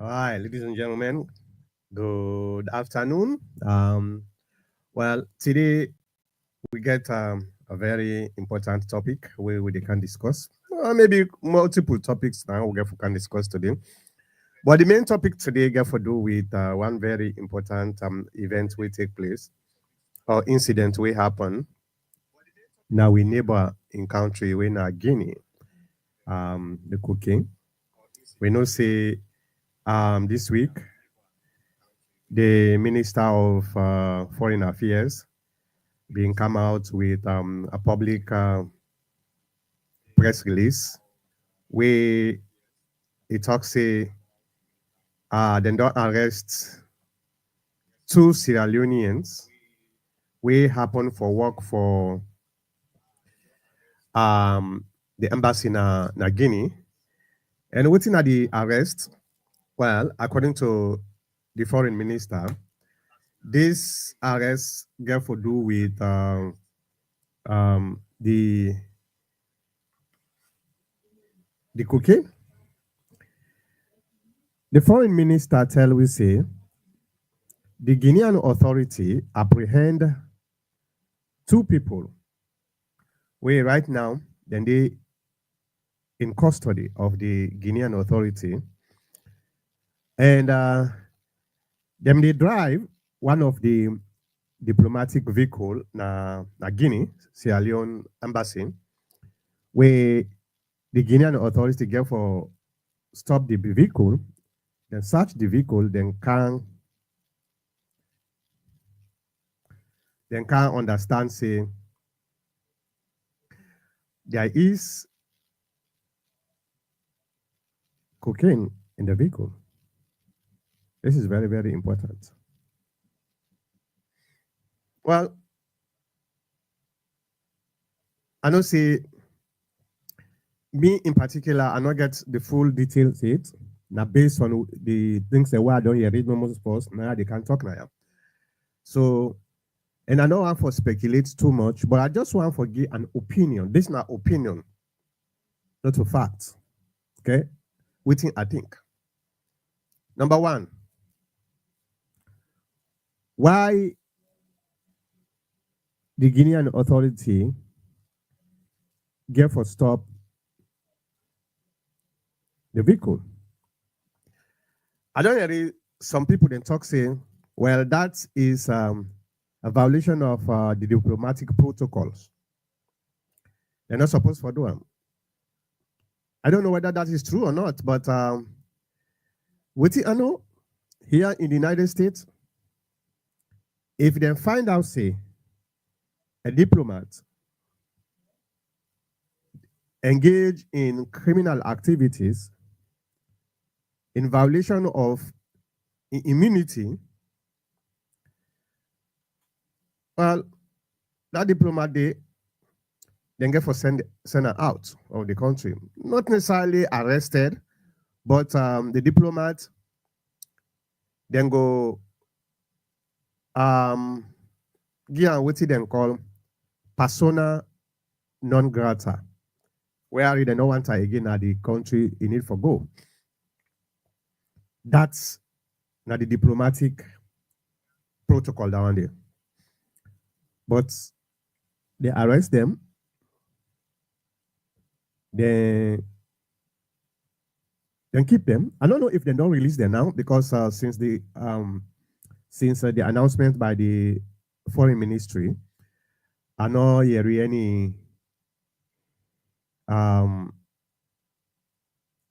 All right, ladies and gentlemen, good afternoon. Well, today we get a very important topic where we can discuss. Maybe multiple topics now we can discuss today. But the main topic today get to do with one very important event will take place or incident will happen. Now we neighbor in country we na Guinea, the cooking. We know say this week the Minister of Foreign Affairs being come out with a public press release where it talks say they don't arrest two Sierra Leoneans we happen for work for the embassy na Guinea. And waiting at the arrest, well, according to the foreign minister, this arrest get to do with the cocaine. The foreign minister tell we say the Guinean authority apprehend two people where right now then they in custody of the Guinean authority, and them they drive one of the diplomatic vehicle na Guinea, Sierra Leone embassy, where the Guinean authority get for stop the vehicle, then search the vehicle, then can understand say there is cocaine in the vehicle. This is very, very important. Well, I know say me in particular, I not get the full details yet. Now based on the things that I don't hear read normal sports, now they can talk now. So, and I don't want to speculate too much, but I just want to give an opinion. This is not opinion, not a fact. Okay? Waiting, I think. Number one, why the Guinean authority get for stop the vehicle? I don't hear some people then talk saying, well, that is a violation of the diplomatic protocols. They're not supposed to do them. I don't know whether that is true or not, but what I know here in the United States, if they find out, say, a diplomat engage in criminal activities in violation of immunity, well, that diplomat then get for send her out of the country. Not necessarily arrested, but the diplomat then go give what they call persona non grata, where they don't want her again at the country in it for go. That's not the diplomatic protocol down there. But they arrest them, then keep them. I don't know if they don't release them now because since the announcement by the foreign ministry, I know here any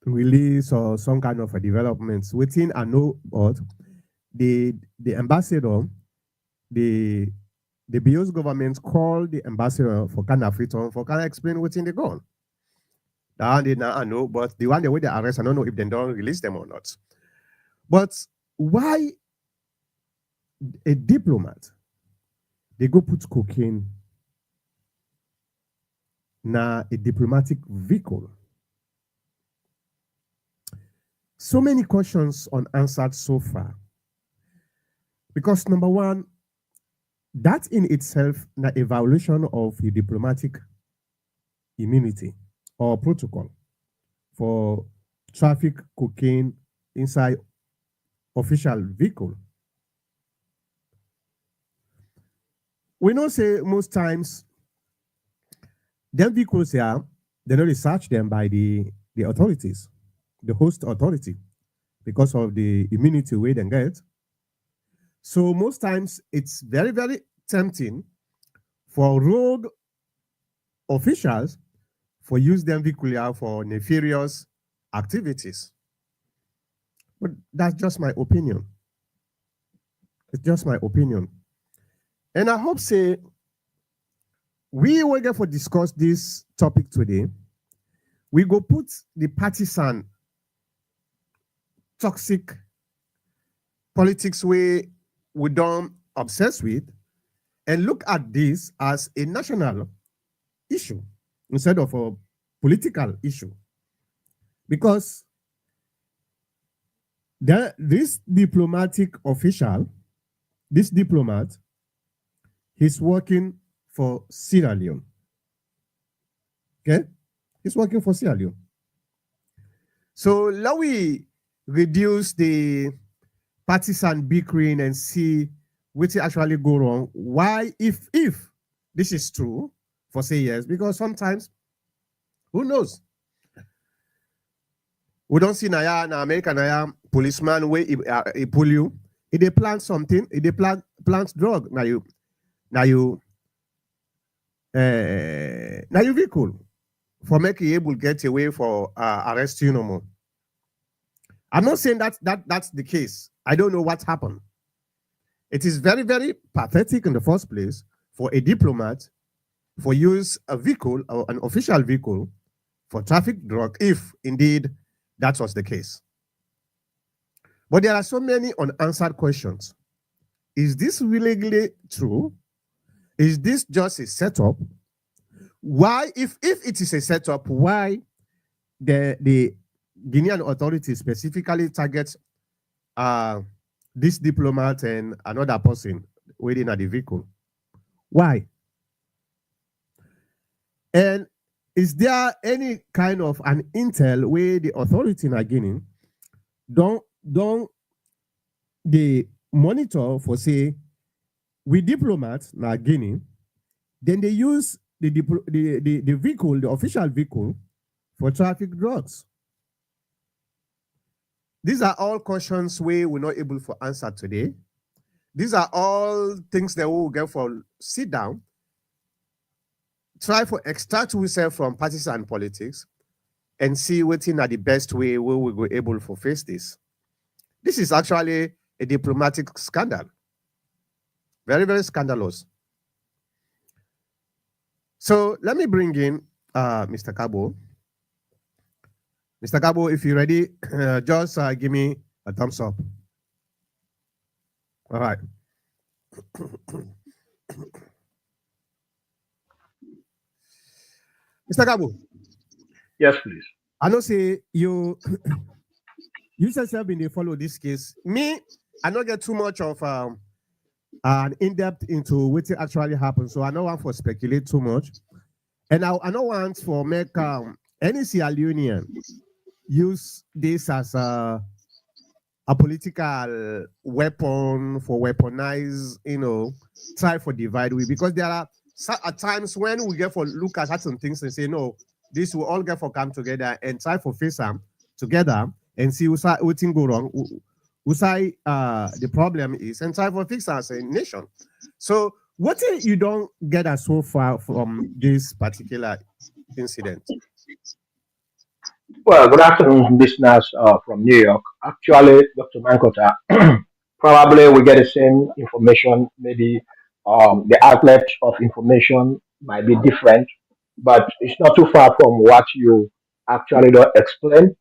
release or some kind of a developments. Within I know, but the ambassador, the BO's government called the ambassador for kind of return for kind of explain what's in the gun. That they now I know, but the one the way they arrest, I don't know if they don't release them or not. But why a diplomat they go put cocaine na a diplomatic vehicle? So many questions unanswered so far. Because number one, that in itself na a violation of the diplomatic immunity or protocol for traffic cocaine inside official vehicle. We know say most times them vehicles here, they don't research them by the authorities, the host authority, because of the immunity way they get. So most times it's very, very tempting for rogue officials for use them vehicle for nefarious activities. But that's just my opinion. It's just my opinion. And I hope say we will get for discuss this topic today. We go put the partisan toxic politics we don't obsess with and look at this as a national issue instead of a political issue. Because this diplomatic official, this diplomat, he's working for Sierra Leone. Okay? He's working for Sierra Leone. So let we reduce the partisan bickering and see what actually go wrong. Why, if this is true, for say yes, because sometimes, who knows? We don't see Naya in America, Naya policeman where he pull you. If they plant something, if they plant drug, now you vehicle for making able to get away for arrest you no more. I'm not saying that's the case. I don't know what happened. It is very, very pathetic in the first place for a diplomat for use a vehicle or an official vehicle for traffic drug, if indeed that was the case. But there are so many unanswered questions. Is this really true? Is this just a setup? Why, if it is a setup, why the Guinean authorities specifically target this diplomat and another person waiting at the vehicle? Why? And is there any kind of an intel where the authority in Guinea don't they monitor for say with diplomats in Guinea, then they use the vehicle, the official vehicle, for traffic drugs? These are all questions we're not able to answer today. These are all things that we will get for sit down, try for extract ourselves from partisan politics, and see what in are the best way we will be able to face this. This is actually a diplomatic scandal. Very, very scandalous. So let me bring in Mr. Cabo. Mr. Cabo, if you're ready, just give me a thumbs up. All right. Mr. Cabo. Yes, please. I know say you you yourself been follow this case. Me, I don't get too much of an in-depth into what actually happened, so I don't want to speculate too much. And I don't want for make any Sierra Leonean use this as a political weapon for weaponize, try for divide we, because there are at times when we get for look at certain things and say no, this will all get for come together and try for face them together and see what thing go wrong, the problem is, and try for fix as a nation. So what you don't get us so far from this particular incident? Well, good afternoon, listeners from New York. Actually, Dr. Mankota, probably we get the same information. Maybe the outlet of information might be different, but it's not too far from what you actually don't explain.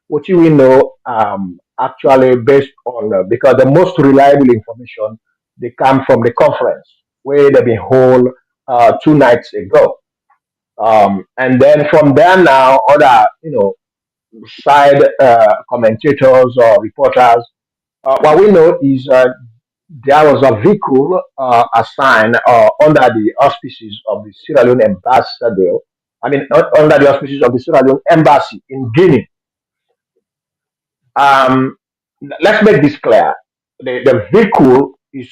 What you will know, actually based on because the most reliable information they come from the conference where they've been held 2 nights ago. And then from there now, other side commentators or reporters. What we know is there was a vehicle assigned under the auspices of the Sierra Leone ambassador. I mean, under the auspices of the Sierra Leone embassy in Guinea. Um, let's make this clear. The vehicle is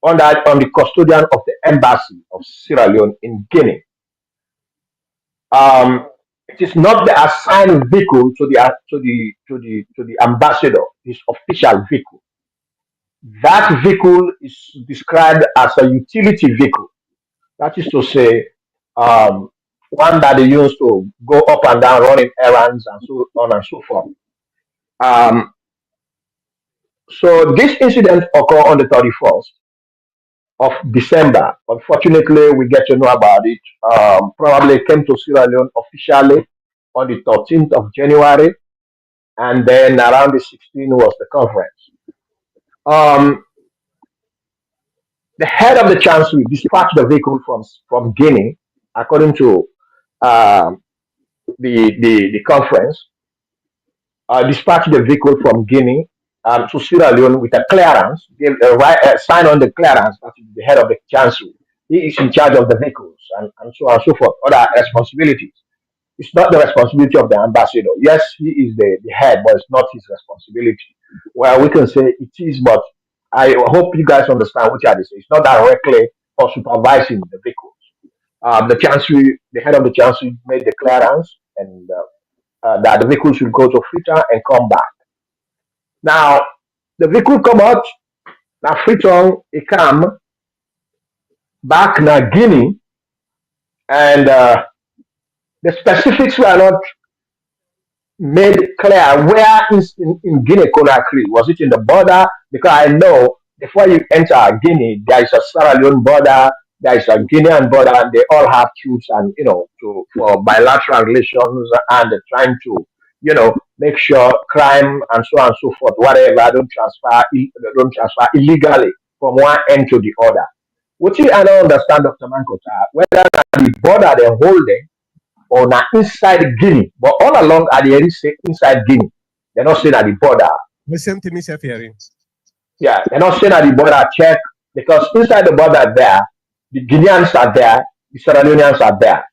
on the custodian of the embassy of Sierra Leone in Guinea. Um, it is not the assigned vehicle to the ambassador. His official vehicle. That vehicle is described as a utility vehicle. That is to say, um, one that they use to go up and down running errands and so on and so forth. Um, so this incident occurred on the 31st of December. Unfortunately, we get to know about it. Probably came to Sierra Leone officially on the 13th of January, and then around the 16th was the conference. Um, the head of the chancellery dispatched the vehicle from Guinea, according to um, the conference, dispatched the vehicle from Guinea to Sierra Leone with a clearance, gave a right, sign on the clearance, that is the head of the council. He is in charge of the vehicles and so on and so forth, other responsibilities. It's not the responsibility of the ambassador. Yes, he is the head, but it's not his responsibility. Well, we can say it is, but I hope you guys understand what I say. It's not directly or supervising the vehicles. The chancellery, the head of the chancellery made the clearance and that the vehicle should go to Freetown and come back. Now, the vehicle come out, now Freetown, it come back now Guinea, and the specifics were not made clear where in Guinea Conakry. Was it in the border? Because I know before you enter Guinea, there is a Sierra Leone border, there is a Guinean border, and they all have troops and for bilateral relations and trying to make sure crime and so on and so forth, whatever, don't transfer illegally from one end to the other. What I don't understand, Dr. Mankota, whether the border they hold them or na inside Guinea. But all along at the area say inside Guinea. They're not saying at the border. The same thing is hearing. Yeah, they're not saying at the border check because inside the border there, the Guineans are there, the Sierra Leoneans are there.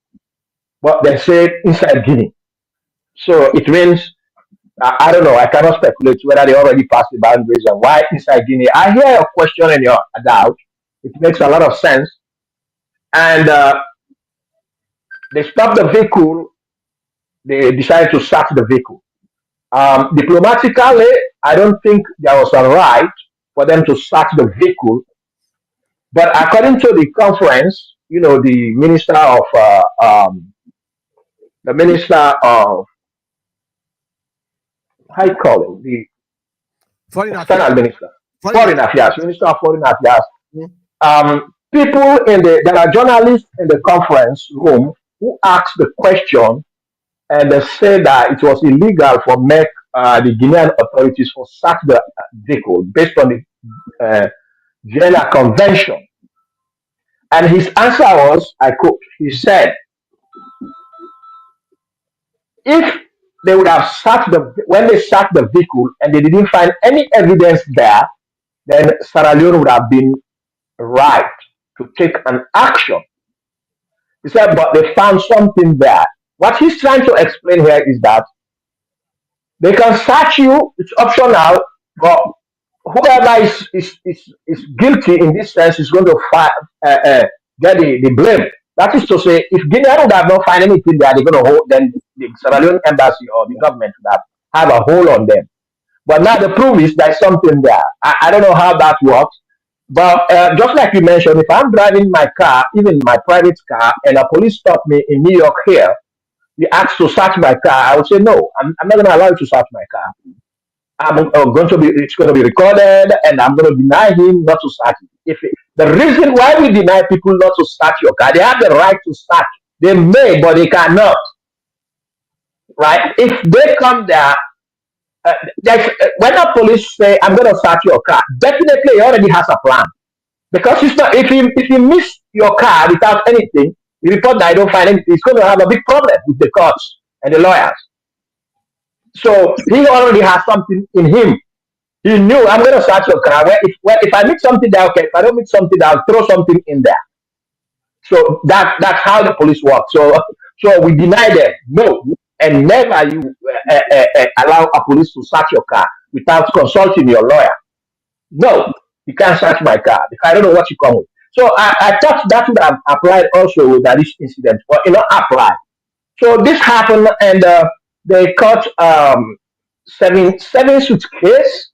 But they say inside Guinea. So it means I don't know. I cannot speculate whether they already passed the boundaries and why inside Guinea. I hear your question and your doubt. It makes a lot of sense. And they stopped the vehicle. They decided to search the vehicle. Diplomatically, I don't think there was a right for them to search the vehicle. But according to the conference, the minister of how you call him, the Foreign affairs. external minister, Foreign foreign affairs. affairs, minister of foreign affairs. Mhm. People there are journalists in the conference room who asked the question, and they said that it was illegal for make the Guinean authorities for search the vehicle based on the Vienna Convention. And his answer was, I quote, he said, if they would have searched when they searched the vehicle and they didn't find any evidence there, then Sierra Leone would have been right to take an action. He said, but they found something there. What he's trying to explain here is that they can search you, it's optional, but whoever is guilty in this sense is going to get the blame. That is to say, if Guinea would have not find anything there, they're going to hold, then the Sierra Leone embassy or the government would have a hold on them. But now the proof is there's something there. I don't know how that works. But just like you mentioned, if I'm driving my car, even my private car, and a police stop me in New York here, you ask to search my car, I would say no. I'm not going to allow you to search my car. It's going to be recorded, and I'm going to deny him not to search it. The reason why we deny people not to search your car, they have the right to search. They may, but they cannot. Right? If they come there, when the police say, "I'm going to search your car," definitely he already has a plan. Because it's not, if you miss your car without anything, you report that I don't find anything, it's going to have a big problem with the courts and the lawyers. So he already has something in him. He knew I'm going to search your car. If I meet something there, okay. If I don't meet something there, I'll throw something in there. So that's how the police work. So we deny them. No, and never you allow a police to search your car. without consulting your lawyer. No, you can't search my car because I don't know what you come with. So I thought that would have applied also with this incident, but it not apply. So this happened, and they caught seven suitcases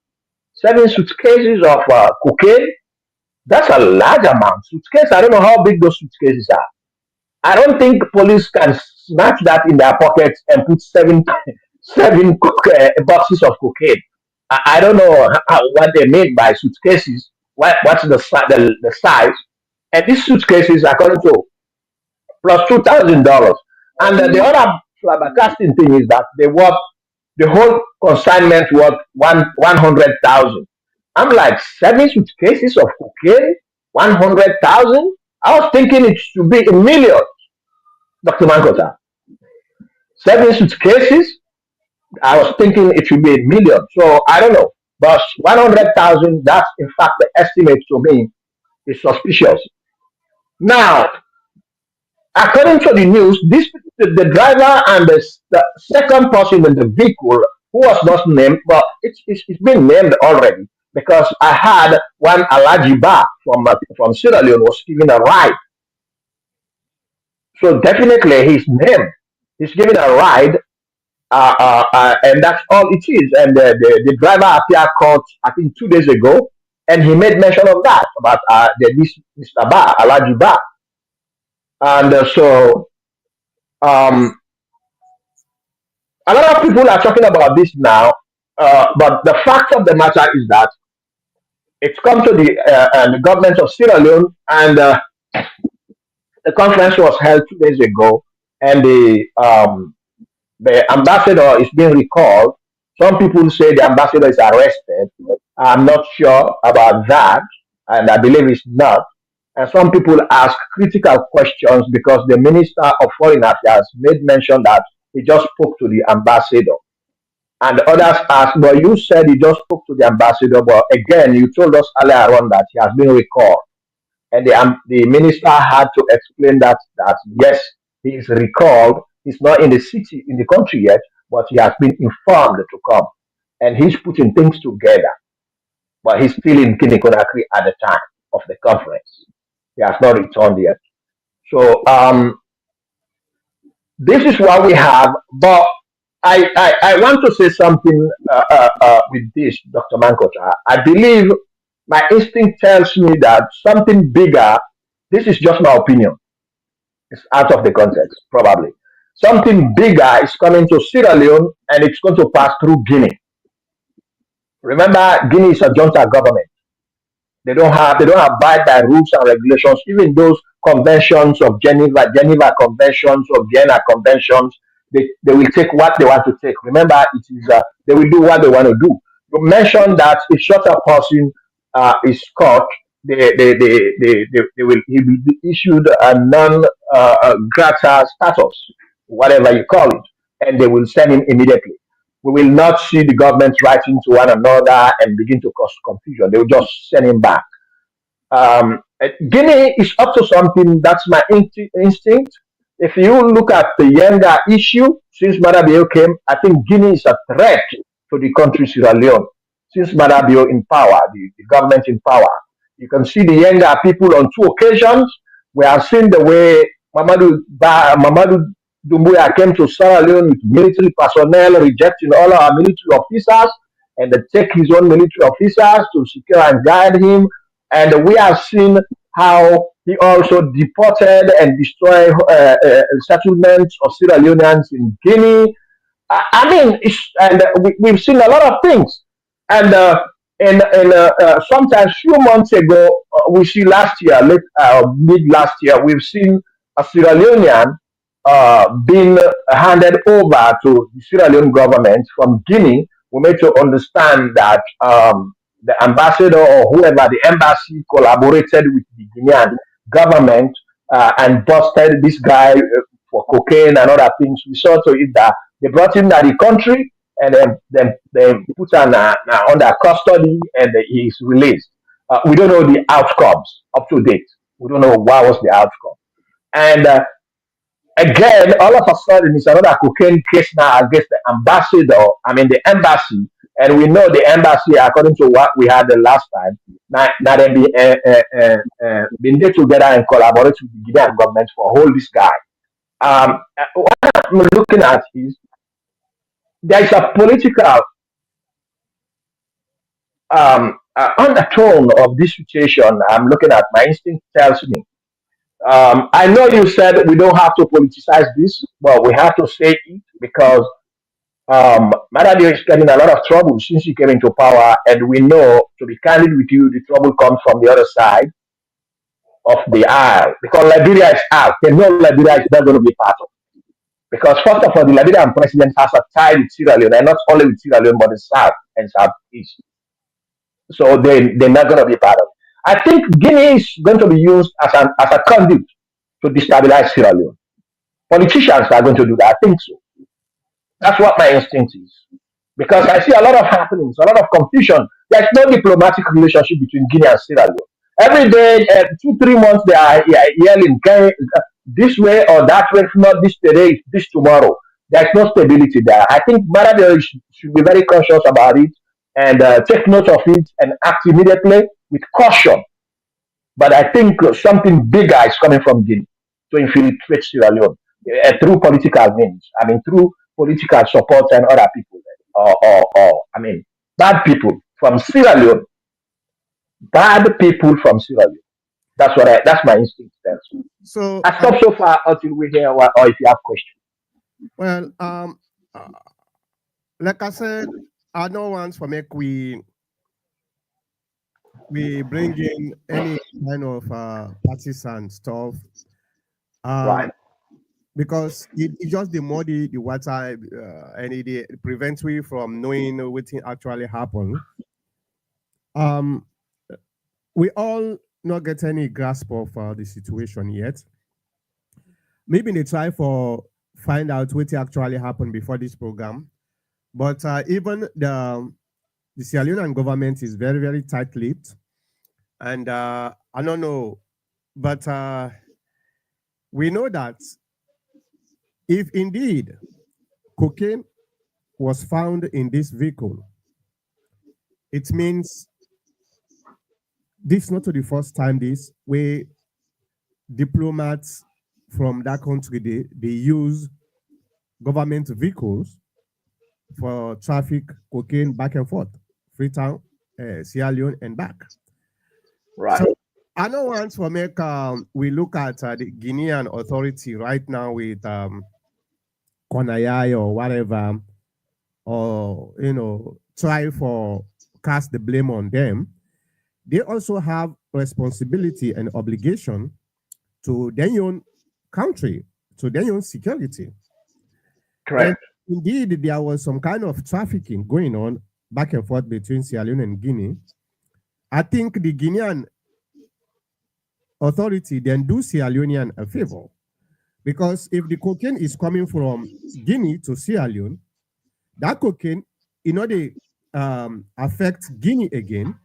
of cocaine. That's a large amount. Suitcase. I don't know how big those suitcases are. I don't think police can snatch that in their pockets and put seven boxes of cocaine. I don't know what they mean by suitcases. What's the size? And these suitcases, according to plus $2,000. And the other flabbergasting thing is that they worth the whole consignment worth 100,000. I'm like 7 suitcases of cocaine, 100,000. I was thinking it should be a million, Dr. Mankota. 7 suitcases. I was thinking it should be a million. So I don't know, but 100,000. That's in fact the estimate to me is suspicious. Now, according to the news, the driver and the second person in the vehicle who was not named, but it's been named already because I had one Alaji Ba from Sierra Leone was giving a ride. So definitely he's named. He's giving a ride, and that's all it is. And the driver appeared court, I think 2 days ago, and he made mention of that about this Mr. Ba, Alaji Ba. And um, a lot of people are talking about this now, but the fact of the matter is that it's come to the government of Sierra Leone, and the conference was held 2 days ago, and the ambassador is being recalled. Some people say the ambassador is arrested. I'm not sure about that, and I believe it's not. And some people ask critical questions because the Minister of Foreign Affairs made mention that he just spoke to the ambassador. And others ask, but you said you just spoke to the ambassador, but again, you told us earlier on that he has been recalled. And the minister had to explain that yes, he is recalled. He's not in the city, in the country yet, but he has been informed to come. And he's putting things together, but he's still in Guinea Conakry at the time of the conference. He has not returned yet. So this is what we have, but I want to say something with this, Dr. Mankota. I believe my instinct tells me that something bigger, this is just my opinion, it's out of the context, probably. Something bigger is coming to Sierra Leone and it's going to pass through Guinea. Remember, Guinea is a junta government. They don't abide by rules and regulations, even those conventions of Geneva conventions or Vienna conventions. They will take what they want to take. Remember, it is they will do what they want to do. You mentioned that if such a person is caught, they will he will be issued a non grata status, whatever you call it, and they will send him immediately. We will not see the government writing to one another and begin to cause confusion. They will just send him back. Guinea is up to something. That's my instinct. If you look at the younger issue, since Madabio came, I think Guinea is a threat to the country Sierra Leone. Since Madabio in power, the government in power, you can see the younger people on 2 occasions. We have seen the way Mamadou Doumbouya came to Sierra Leone with military personnel, rejecting all our military officers, and they take his own military officers to secure and guide him. And we have seen how he also deported and destroyed settlements of Sierra Leoneans in Guinea. I mean, we've seen a lot of things. And sometimes few months ago, we see last year, mid last year, we've seen a Sierra Leonean being handed over to the Sierra Leone government from Guinea. We made to understand that the ambassador or whoever, the embassy collaborated with the Guinean government and busted this guy for cocaine and other things. We saw to it that they brought him to the country and then they put him under custody and he's released. We don't know the outcomes up to date. We don't know what was the outcome. And again, all of a sudden, it's another cocaine case now against the ambassador, I mean, the embassy And we know the embassy, according to what we had the last time, not been there together and collaborate with the Guinean government for hold this guy. What I'm looking at is there is a political undertone of this situation. I'm looking at my instinct tells me. I know you said we don't have to politicize this, but we have to say it because Maradio is getting a lot of trouble since he came into power, and we know, to be candid with you, the trouble comes from the other side of the aisle because Liberia is out. They know Liberia is not going to be part of. Because first of all, the Liberian president has a tie with Sierra Leone, and not only with Sierra Leone, but the South and Southeast. So they're not going to be part of. I think Guinea is going to be used as a conduit to destabilize Sierra Leone. Politicians are going to do that. I think so. That's what my instinct is. Because I see a lot of happenings, a lot of confusion. There's no diplomatic relationship between Guinea and Sierra Leone. Every day, 2, 3 months, they are yelling this way or that way, not this today, this tomorrow. There's no stability there. I think Marabio should be very conscious about it and take note of it and act immediately with caution. But I think something bigger is coming from Guinea to infiltrate Sierra Leone through political means. I mean, through political support and other people, I mean, bad people from Sierra Leone, bad people from Sierra Leone. That's my instinct. So, I stop so far until we hear or if you have questions. well, uh, like I said, I don't want for make we bring in any kind of partisan stuff, um, Right, because it just the muddy the water, and it prevents we from knowing what actually happened. Um, we all not get any grasp of the situation yet. Maybe they try for find out what actually happened before this program, but even the Sierra Leonean government is very very tight-lipped, and I don't know, but we know that if indeed cocaine was found in this vehicle, it means this is not the first time this way diplomats from that country they use government vehicles for traffic cocaine back and forth, Freetown, Sierra Leone, and back. So right, I know once for make we look at the Guinean authority right now with Konayai or whatever, or try for cast the blame on them. They also have responsibility and obligation to their own country, to their own security. And correct, indeed, there was some kind of trafficking going on back and forth between Sierra Leone and Guinea. I think the Guinean authority then do Sierra Leonean a favor because if the cocaine is coming from Guinea to Sierra Leone, that cocaine, they affect Guinea again.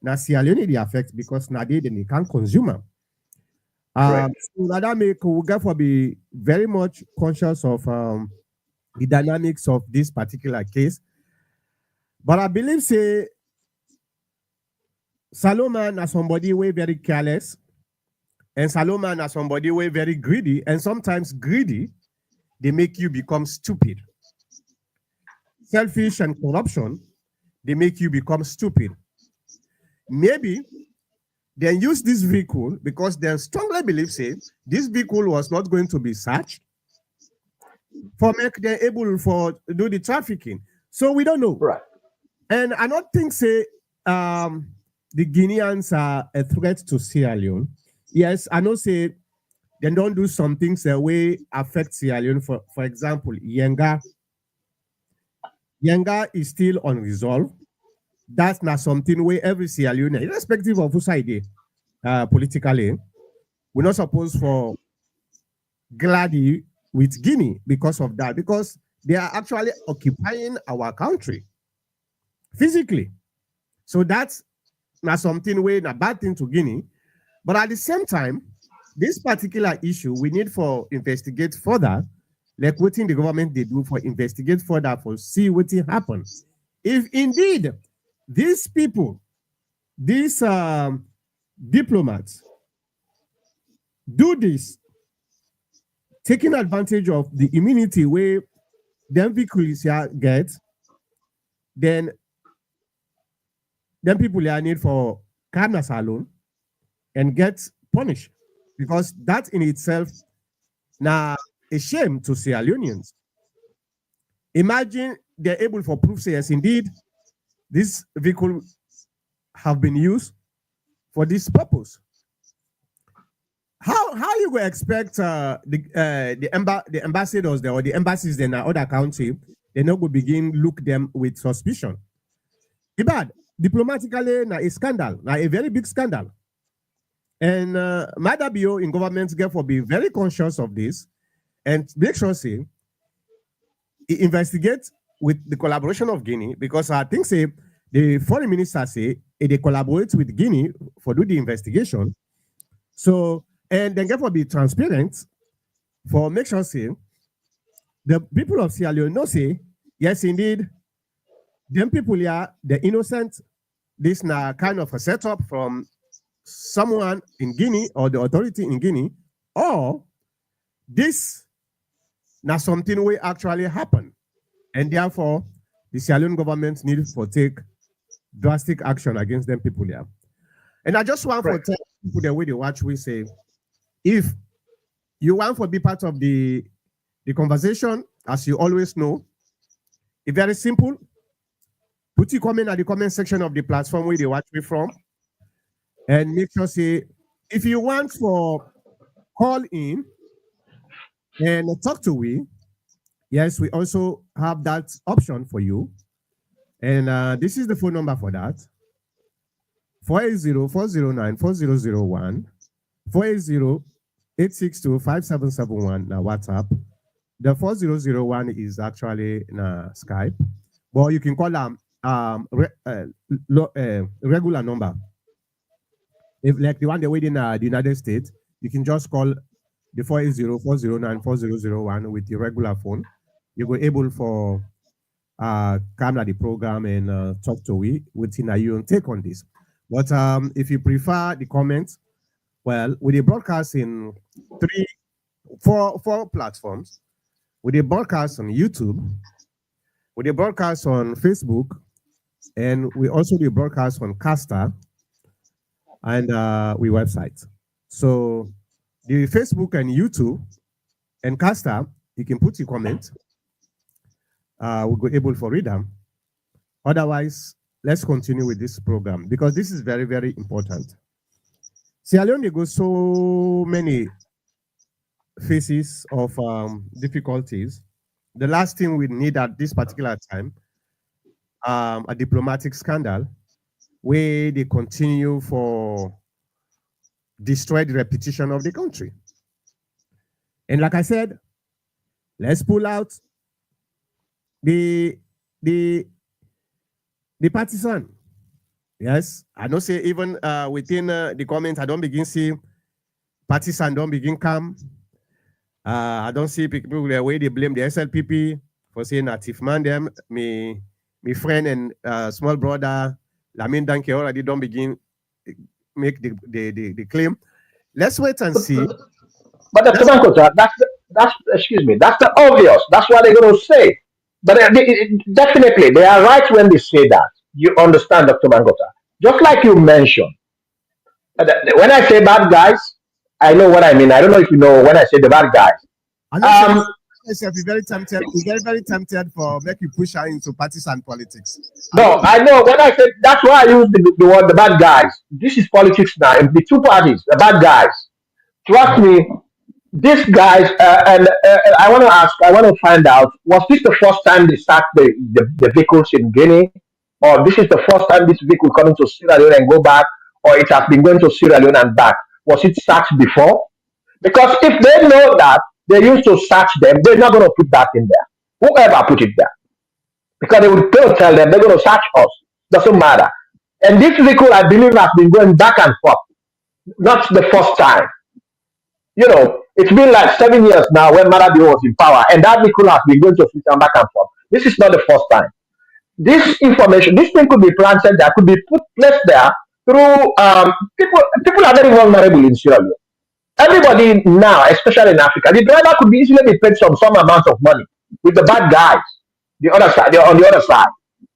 Now Sierra Leone they affect because now they can't consume them. correct, So that make we got to be very much conscious of the dynamics of this particular case. But I believe say Salomon as somebody way very careless, and Salomon as somebody way very greedy, and sometimes greedy they make you become stupid. Selfish and corruption they make you become stupid. Maybe they use this vehicle because they strongly believe say this vehicle was not going to be searched for make them able for do the trafficking. So we don't know. right, And I don't think say the Guineans are a threat to Sierra Leone. Yes, I know say they don't do some things that way affect Sierra Leone. For example, Yenga is still unresolved. That's not something where every Sierra Leone, irrespective of whose side politically, we're not supposed for glady with Guinea because of that, because they are actually occupying our country physically. So that's not something where a bad thing to Guinea. But at the same time, this particular issue we need for investigate further, like what in the government they do for investigate further for see what happens. If indeed these people, these diplomats, do this, taking advantage of the immunity where them vehicles here get, then them people here need for kindness alone and get punished. Because that in itself now a shame to Sierra Leoneans. Imagine they're able for proof say yes, indeed, this vehicle have been used for this purpose. How you will expect the ambassadors there or the embassies in other country, they not go begin look them with suspicion. Ibad, diplomatically, na a scandal, na a very big scandal. And Madabio in government therefore be very conscious of this and make sure say investigate with the collaboration of Guinea, because I think say the foreign minister say they collaborate with Guinea for do the investigation. So and then therefore be transparent for make sure say the people of Sierra Leone know say yes indeed them people here the innocent. This na kind of a setup from someone in Guinea or the authority in Guinea, or this now something will actually happen. And therefore, the Sierra Leone government needs to take drastic action against them people here. And I just want Right. to tell people the way they watch, we say, if you want to be part of the conversation, as you always know, it's very simple. Put your comment at the comment section of the platform where they watch me from. And make sure say, if you want for call in and talk to we, yes, we also have that option for you. And this is the phone number for that. 480-409-4001, 480-862-5771 na WhatsApp. The 4001 is actually na Skype, but you can call them regular number. If like the one they wait in the United States, you can just call the 480-409-4001 with your regular phone. You go able for come at the program and talk to we within a you and take on this. But if you prefer the comments, well, with the broadcast in four platforms, with the broadcast on YouTube, with the broadcast on Facebook, and we also do broadcast on Caster and we website. So the Facebook and YouTube and Caster, you can put your comment. We'll be able for read them. Otherwise, let's continue with this program because this is very, very important. Sierra Leone goes so many phases of difficulties. The last thing we need at this particular time, a diplomatic scandal where they continue for destroy the reputation of the country. And like I said, let's pull out the the the partisan. Yes, I don't say even within the comments, I don't begin see partisan don't begin come. I don't see people the way they blame the SLPP for saying that if man them, me friend and small brother Lamin Danke already don't begin make the claim. Let's wait and see. But Dr. Let's Mankota, that's excuse me, that's the obvious. That's what they're going to say. But definitely, they are right when they say that. You understand, Dr. Mangota. Just like you mentioned, when I say bad guys, I know what I mean. I don't know if you know when I say the bad guys. I know Um, yourself be very tempted, be very, very tempted for make you push her into partisan politics. I no, know I know when I say that's why I use the word the bad guys. This is politics now. And the two parties, the bad guys. Trust me, these guys, and I want to ask, I want to find out, was this the first time they start the vehicles in Guinea? Or this is the first time this vehicle coming to Sierra Leone and go back? Or it has been going to Sierra Leone and back? Was it searched before? Because if they know that they used to search them, they're not going to put that in there. Whoever put it there. Because they'll tell them they're going to search us. Doesn't matter. And this vehicle, I believe, has been going back and forth. Not the first time. It's been like 7 years now when Marabio was in power, and that vehicle has been going to switch and back and forth. This is not the first time. this information, this thing could be planted there, could be put placed there through people are very vulnerable in Sierra Leone. Everybody now, especially in Africa, the driver could be easily be paid some amount of money with the bad guys, the other side, they're on the other side.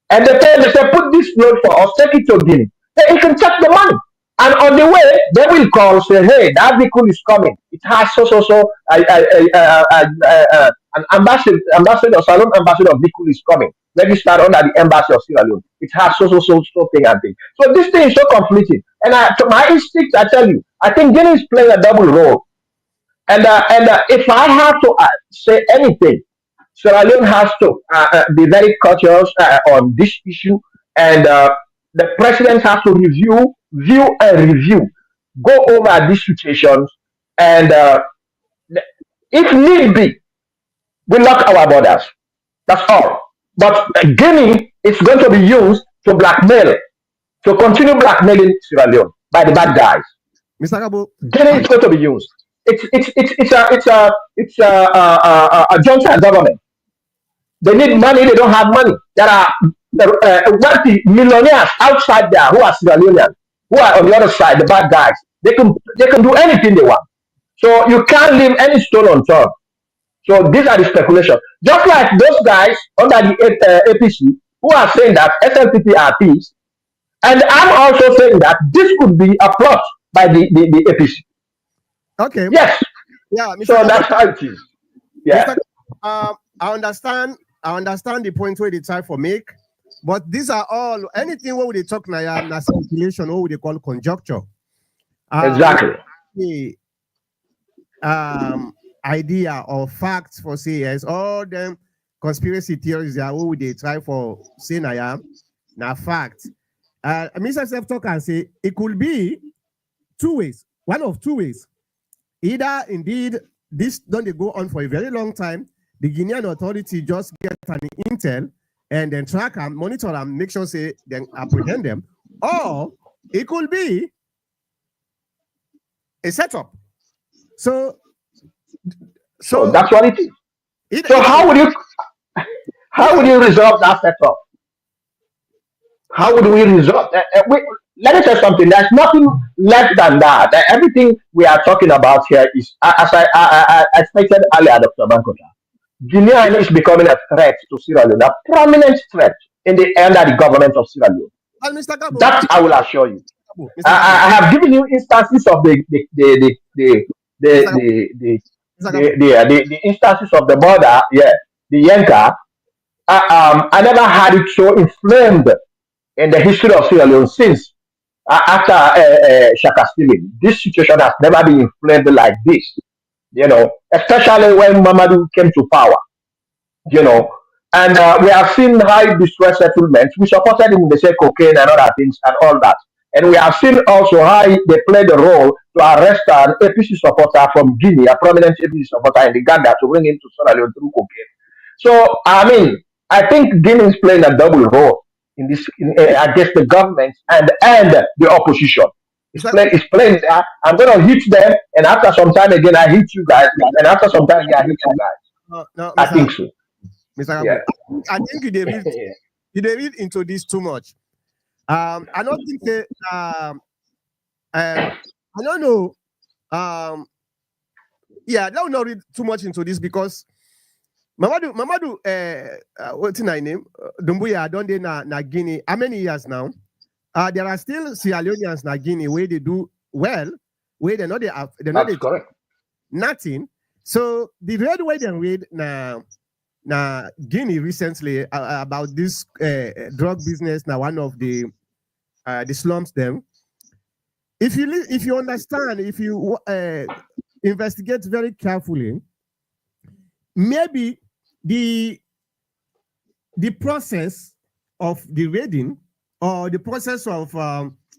And they say, put this load for us, take it to Guinea. Then you can take the money. And on the way, they will call, say, hey, that vehicle is coming. It has an ambassador, salon ambassador vehicle is coming. Registered under the embassy of Sierra Leone. It has so thing and thing. So this thing is so conflicting. And to my instinct, I tell you, I think Guinea is playing a double role. And if I have to say anything, Sierra Leone has to be very cautious on this issue, and the president has to view and review, go over these situations, and if need be, we lock our borders. That's all. But Guinea is going to be used to blackmail, to continue blackmailing Sierra Leone by the bad guys. Mr. Gabo, Guinea is going to be used. It's a Johnson government. They need money. They don't have money. There are wealthy millionaires outside there who are Sierra Leonean, who are on the other side, the bad guys. They can do anything they want. So you can't leave any stone unturned. So these are the speculations. Just like those guys under the APC who are saying that SLPP are thieves, and I'm also saying that this could be a plot by the APC. okay. Yes. Yeah, Mr. So Gabo, that's how it is. Yeah. Mr. I understand the point where they try for make, but these are all anything what they talk now speculation or what they call conjecture. Exactly. The idea or facts for say yes, all them conspiracy theories are what they try for say now fact. Mr. Self talk and say it could be two ways, one of two ways. Either indeed this don't they go on for a very long time, the Guinean authority just get an intel and then track them, monitor them, make sure say then apprehend them, or it could be a setup. So So so that's what it is. So either way, how would you resolve that setup? How would we resolve? Let me tell you something. There's nothing less than that. Everything we are talking about here is, as I stated earlier, Dr. Bankota, Guinea is becoming a threat to Sierra Leone, a prominent threat under the government of Sierra Leone. Mr. Gabo, That I will assure you. Mr. Gabo, I have given you instances of Mr. Gabo, the Mr. Gabo. the instances of the border, yeah, the Yanka. I never had it so inflamed in the history of Sierra Leone since after Shaka stealing. This situation has never been inflamed like this, especially when Mamadou came to power, you know. And we have seen high distress settlements. We supported him, they say cocaine and other things and all that. And we have seen also how they played a role to arrest an APC supporter from Guinea, a prominent APC supporter in Uganda, to bring him to Sierra Leone through cocaine. So, I mean, I think Guinea is playing a double role in this against the government and the opposition. Mr. It's playing that. I'm going to hit them, and after some time again, I hit you guys, and after some time again, I hit you guys. No, I Mr. think Gabo, so. Mr. Yeah. Gabo. I think you they read into this too much. I don't think they I don't know. Yeah, I don't know read too much into this because Mamadou, what's my name? Dumbuya, don't they na Guinea? How many years now? There are still Sierra Leoneans na Guinea where they do well, where they're not That's correct. nothing. So the red way they read na Guinea recently about this drug business. Now one of the slums them. If you understand, if you investigate very carefully, maybe the process of the raiding or the process of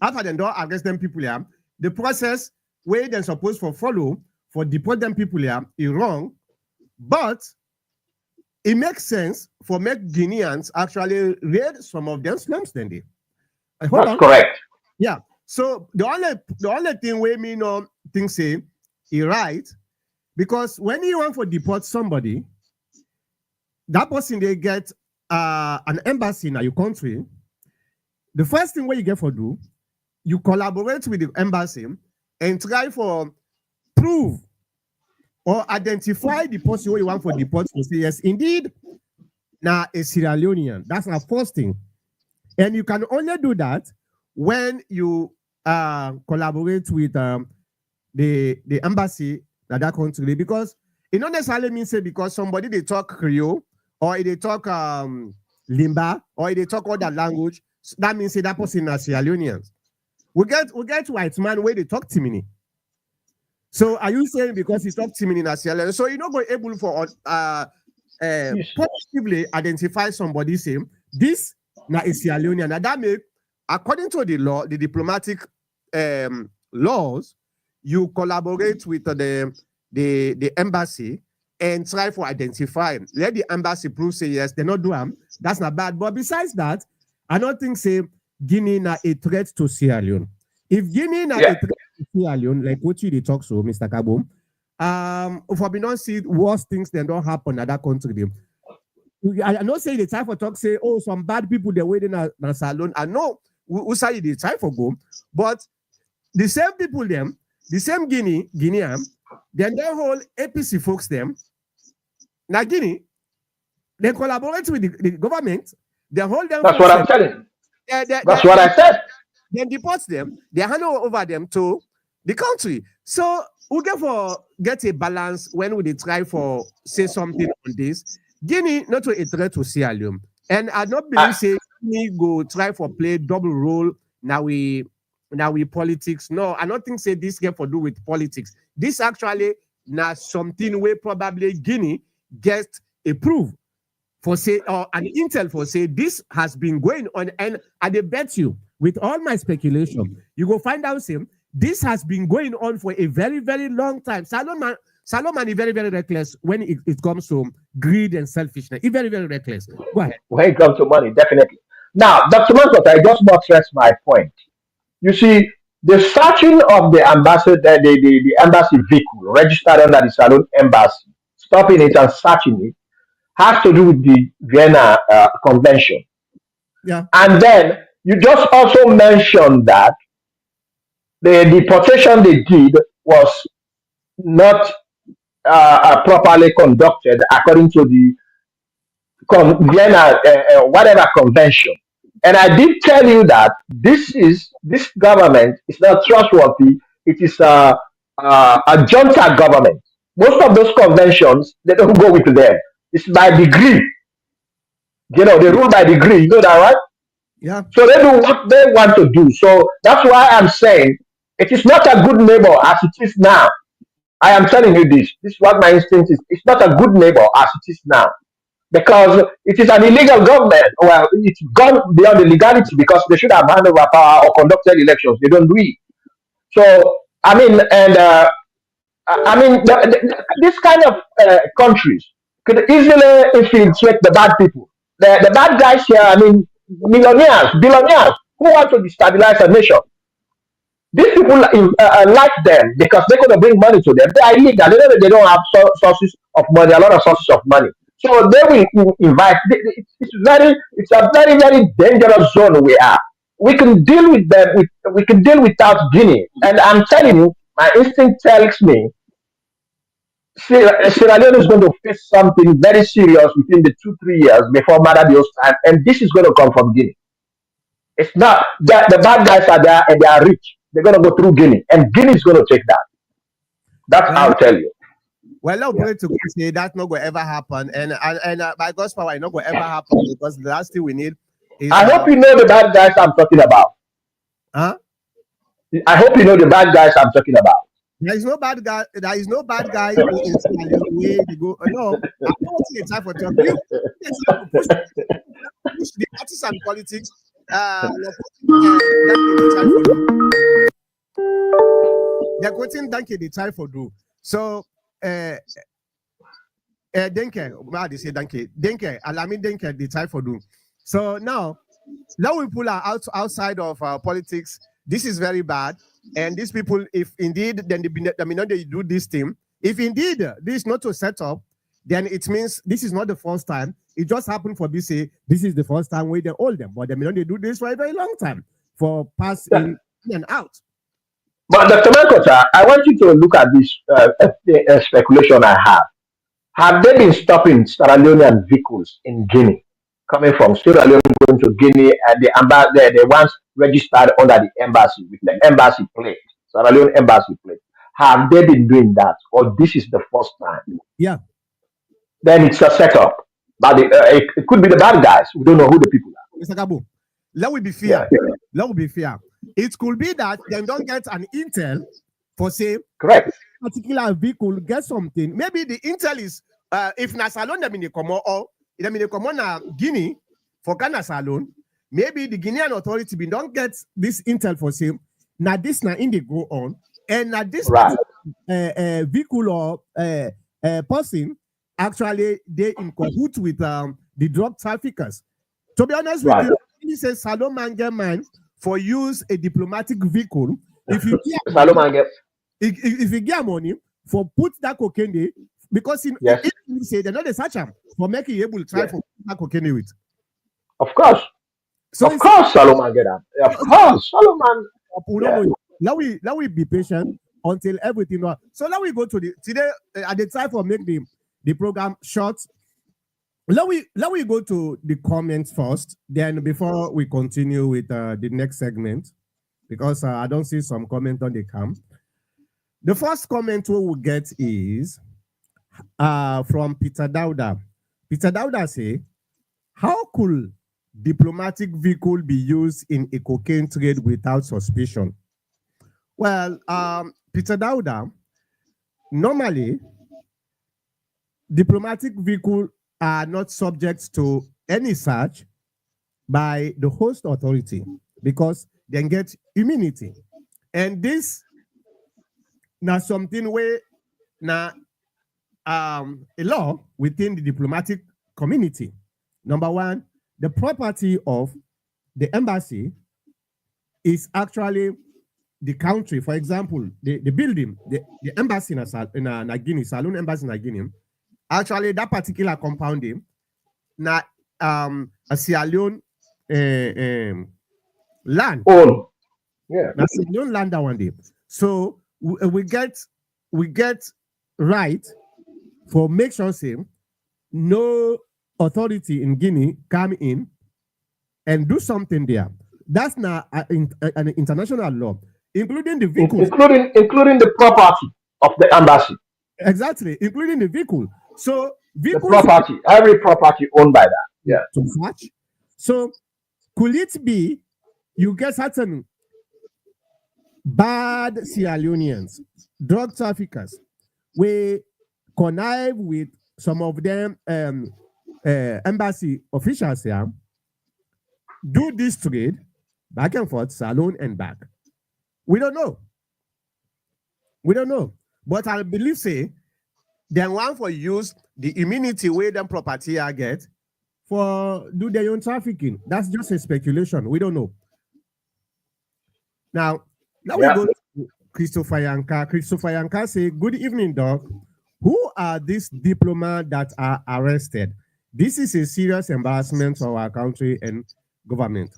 after they don't arrest them people here, the process where they're supposed to follow for deport them people here is wrong, but it makes sense for make Guineans actually raid some of them slums then they. Hold That's on. correct. Yeah. So the only thing we me know think say he right because when you want to deport somebody, that person they get an embassy in your country, the first thing what you get for do, you collaborate with the embassy and try for prove or identify the person who you want for deport to say yes, indeed, now a Sierra Leonean. That's our first thing. And you can only do that when you collaborate with the embassy that country, because it not necessarily means say because somebody they talk Creole or they talk Limba or they talk other language, that means say that person is Sierra Leoneans. We get white man where they talk Timini. So are you saying because he talk Timini in Sierra Leone, so you're not going able for Yes. positively identify somebody saying this na is Sierra Leonean. Now that make, according to the law, the diplomatic laws, you collaborate with the embassy and try for identifying. Let the embassy prove say yes, they not do them. That's not bad. But besides that, I don't think say Guinea na a threat to Sierra Leone. If Guinea na a Yeah. threat to Sierra Leone, like what you they talk so, Mr. Kabo, if we don't see worse things that don't happen at that country. I know say the time for talk say, oh, some bad people they're waiting at salon. I know who say the time for go, but the same people them, the same Guinean, then they whole APC folks them. Now Guinea, they collaborate with the government, they hold them That's folks what them, I'm telling you. they That's what I said. then deport them, they hand over them to the country. So we get a balance when we try for say something on this. Guinea not to a threat to Sierra Leone. And I don't believe I, say Guinea go try for play double role now we politics. No, I don't think say this get for do with politics. This actually now something where probably Guinea get approved for say or an intel for say this has been going on, and I dey bet you with all my speculation you go find out say this has been going on for a very very long time. Salomon is very very reckless when it comes to greed and selfishness. He's very very reckless. Go ahead. when it comes to money, definitely. Now, Dr. Mascot, I just buttress my point. You see, the searching of the ambassador, the embassy vehicle registered under the Salon embassy, stopping it and searching it, has to do with the Vienna Convention. Yeah. And then you just also mentioned that the deportation they did was not properly conducted according to the Vienna, whatever convention. And I did tell you that this government is not trustworthy. It is a junta government. Most of those conventions they don't go with them. It's by degree. You know, they rule by degree. You know that, right? Yeah. So they do what they want to do. So that's why I'm saying it is not a good neighbor as it is now. I am telling you this. This is what my instinct is. It's not a good neighbor as it is now because it is an illegal government. Well, it's gone beyond the legality because they should have handed over power or conducted elections. They don't do it. So I mean, and I mean, this kind of countries could easily infiltrate the bad people. The bad guys here, I mean, millionaires, billionaires who want to destabilize a nation. These people like them because they're going to bring money to them. They are illegal. They know that they don't have sources of money, a lot of sources of money. So they will invite. It's a very, very dangerous zone we are. We can deal with them. We can deal without Guinea. And I'm telling you, my instinct tells me Sierra Leone is going to face something very serious within the 2 3 years before Madabio's time, and this is going to come from Guinea. It's not that the bad guys are there and they are rich. They're going to go through Guinea, and Guinea is going to take that. That's Well, I'll tell you. well, I'll Yeah. pray to God say that's not going to ever happen, and by God's power, it's not going to ever happen because the last thing we need is I hope you know the bad guys I'm talking about. huh? I hope you know the bad guys I'm talking about. There is no bad guy. There is no bad guy in Sierra Leone where they go. No, I don't want to get time for talk. You push the artists and politics. They're quoting Danke the time for do. So, uh, Denke, how they say Danke, Denke, Alami Denke the time for do. So now we pull outside of politics. This is very bad. And these people, if indeed, then they know they do this thing. If indeed this is not to set up, then it means this is not the first time. It just happened for BC. This is the first time where they hold them, but they do this for a very long time for pass Yeah. in and out. But Dr. Mankota, I want you to look at this speculation I have. Have they been stopping Sierra Leonean vehicles in Guinea, coming from Sierra Leone going to Guinea, and the ones registered under the embassy with the embassy plate, Sierra Leone embassy plate? Have they been doing that, or this is the first time? Yeah, Then it's a setup. But it could be the bad guys. We don't know who the people are. Mr. Gabo, let me be Yeah, fair. Let me be fair. It could be that they don't get an intel for say correct. particular vehicle get something. Maybe the intel is if na salon them in the common or them in the common na Guinea for Ghana salon. Maybe the Guinean authority be don't get this intel for say now this na in they go on and now this Right. vehicle or person actually they in cahoot with the drug traffickers. To be honest with Right. you, he says Salon man for use a diplomatic vehicle. If you get Salomon get if you get money for put that cocaine there, because yes, if you say they're not the search them for making you able to try yes. for that cocaine with. Of course. So Of it's course Solomon get that. Of course. Solomon. we Yeah. don't know. Now we be patient until everything. So now we go to the today at the time for make the program short. Let we go to the comments first. Then before we continue with the next segment, because I don't see some comment on the cam. The first comment we will get is from Peter Dauda. Peter Dauda say, how could diplomatic vehicle be used in a cocaine trade without suspicion? Well, Peter Dauda, normally diplomatic vehicle are not subject to any search by the host authority because they get immunity. And this now something where now a law within the diplomatic community. Number one, the property of the embassy is actually the country. For example, the building, the embassy in Guinea, Saloon Embassy in Guinea, actually that particular compounding, na a Sierra Leone land. Own. Yeah. Na Sierra Leone land that one day. So we get right for make sure say no authority in Guinea come in and do something there. That's not an international law, including the vehicles. Including the property of the embassy. Exactly, including the vehicle. So The vehicles property, every property owned by that. Yeah. to search. So could it be you get certain bad Sierra Leoneans, drug traffickers, we connive with some of them embassy officials here, do this trade back and forth, salon and back. We don't know. We don't know. But I believe say then one for use the immunity where them property I get for do their own trafficking. That's just a speculation. We don't know. Now we Yeah. go to Christopher Yanka. Christopher Yanka say, good evening, Doc. Who are these diplomats that are arrested? This is a serious embarrassment for our country and government.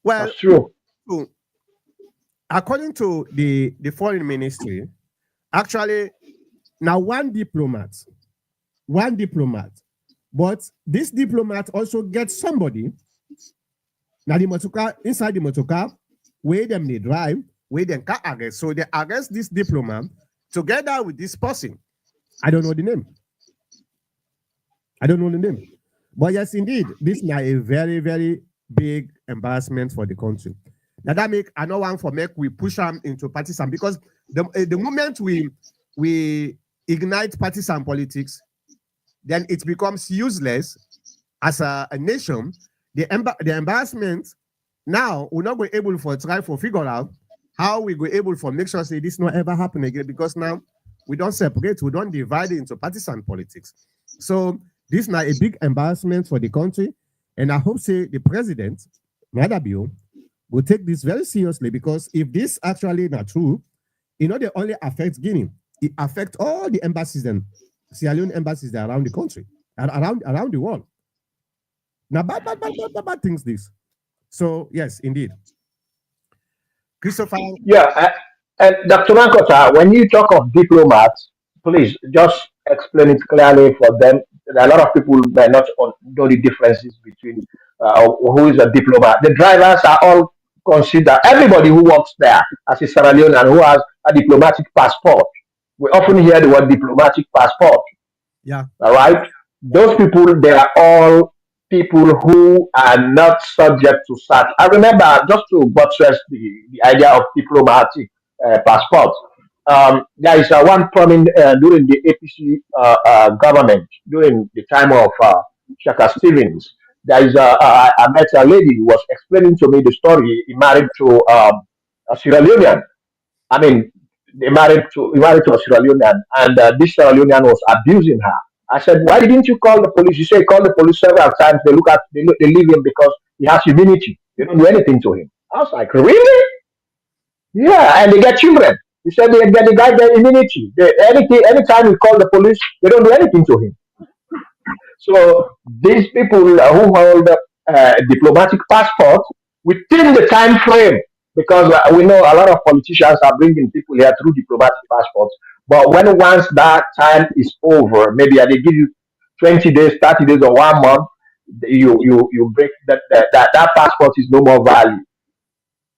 Well, That's true. according to the foreign ministry, actually, now one diplomat, but this diplomat also gets somebody. Now the motorcar inside the motorcar, where them they drive, where them can arrest. So they arrest this diplomat together with this person. I don't know the name. But yes, indeed, this is now a very, very big embarrassment for the country. Now that make another one for make we push them into partisan because the moment we ignite partisan politics, then it becomes useless as a nation. The embarrassment now we're not going able for try for figure out how we go able for make sure say this not ever happen again because now we don't separate, we don't divide it into partisan politics. So this is now a big embarrassment for the country, and I hope say the president, Madabio, will take this very seriously because if this actually not true, they only affects Guinea, it affects all the embassies and Sierra Leone embassies that are around the country, around the world. Now, bad things this. So yes, indeed, Christopher. Yeah, and Dr. Mankota, when you talk of diplomats, please just explain it clearly for them. A lot of people may not know the differences between who is a diplomat. The drivers are all considered, everybody who works there as a Sierra Leonean who has a diplomatic passport. We often hear the word diplomatic passport. Yeah. All right. Those people, they are all people who are not subject to search. I remember, just to buttress the idea of diplomatic passport. There is one prominent during the APC government during the time of Shaka Stevens. There is I met a lady who was explaining to me the story. He married to a Sierra Leonean. I mean, he married to a Sierra Leonean, and this Sierra Leonean was abusing her. I said, why didn't you call the police? You say he called the police several times. They leave him because he has immunity. They don't do anything to him. I was like, really? Yeah, and they get children. He said the guy get immunity. Anytime we call the police, they don't do anything to him. So these people who hold diplomatic passports within the time frame, because we know a lot of politicians are bringing people here through diplomatic passports. But when once that time is over, maybe they give you 20 days, 30 days, or 1 month, you break that passport is no more value.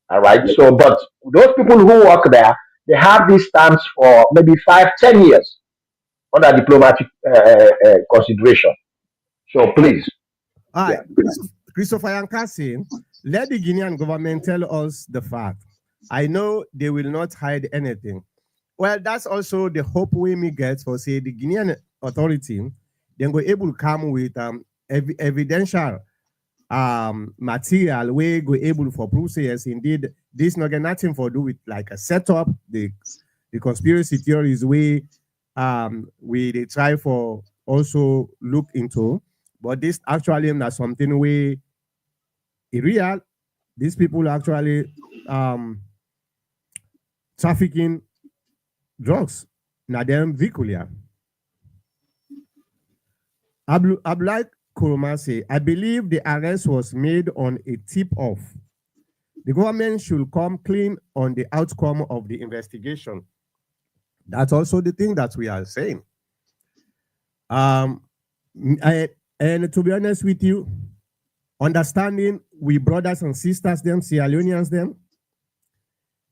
All right. So, but those people who work there, they have these stamps for maybe 5, 10 years under diplomatic consideration. So please, All yeah. right, Christopher Yankasi, let the Guinean government tell us the fact. I know they will not hide anything. Well, that's also the hope we may get for say the Guinean authority. Then go able to come with evidential material we go able for prove say yes indeed this not get nothing for do with like a setup the conspiracy theories we they try for also look into, but this actually not something we real. These people actually um trafficking drugs. Now them vehicular. Abdullah Kurumasi, I believe the arrest was made on a tip off. The government should come clean on the outcome of the investigation. That's also the thing that we are saying. Um, and to be honest with you, understanding we brothers and sisters, them, Sierra Leoneans, them,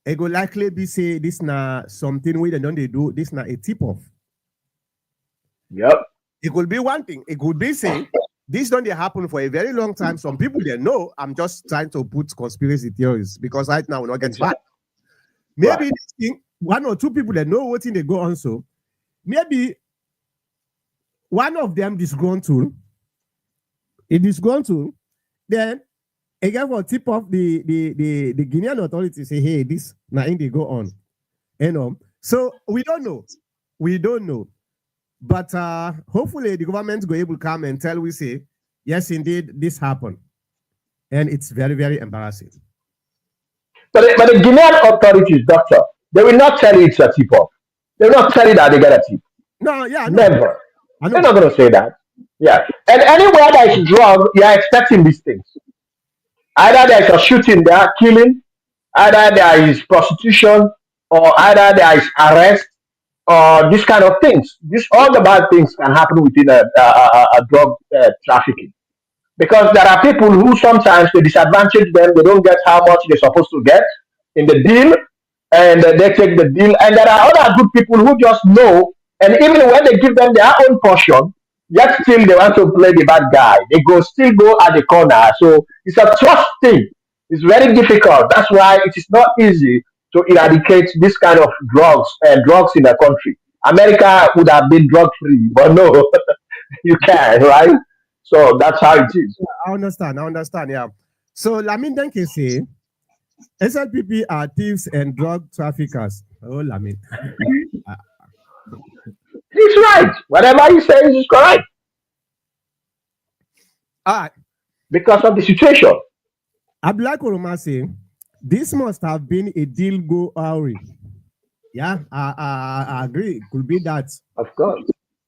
it will likely be say this na something we don't they do, this na a tip off. Yep. It could be one thing. It could be say this don't they happen for a very long time. Some people they know. I'm just trying to put conspiracy theories because right now we're not getting back. Maybe this thing, one or two people that know what thing they go on. So maybe one of them disgruntled. It disgruntled. Then again for tip off the Guinean authorities say, hey, this now they go on. You know. So we don't know. We don't know. But hopefully the government will able to come and tell we say, yes, indeed, this happened. And it's very, very embarrassing. But the Guinean authorities, doctor, they will not tell you it's a tip off. They will not tell you that they get a tip. No, yeah, I know. Never. I They're know. not going to say that. Yeah. And anywhere there is drug, you are expecting these things. Either there is a shooting, there are killing, either there is prostitution, or either there is arrest, or this kind of things. This all the bad things can happen within a drug trafficking because there are people who sometimes they disadvantage them. They don't get how much they're supposed to get in the deal, and they take the deal. And there are other good people who just know, and even when they give them their own portion, yet still they want to play the bad guy. They go still go at the corner. So it's a trust thing. It's very difficult. That's why it is not easy to eradicate this kind of drugs in the country. America would have been drug free, but no, you can't, right? So that's how it is. I understand. I understand. Yeah. So Lamin then can say SLPP are thieves and drug traffickers. Oh, Lamin. He's right. Whatever he says is correct All right. because of the situation. Abdullah Kuruma say this must have been a deal go Auri. Yeah, I agree. Could be that. Of course.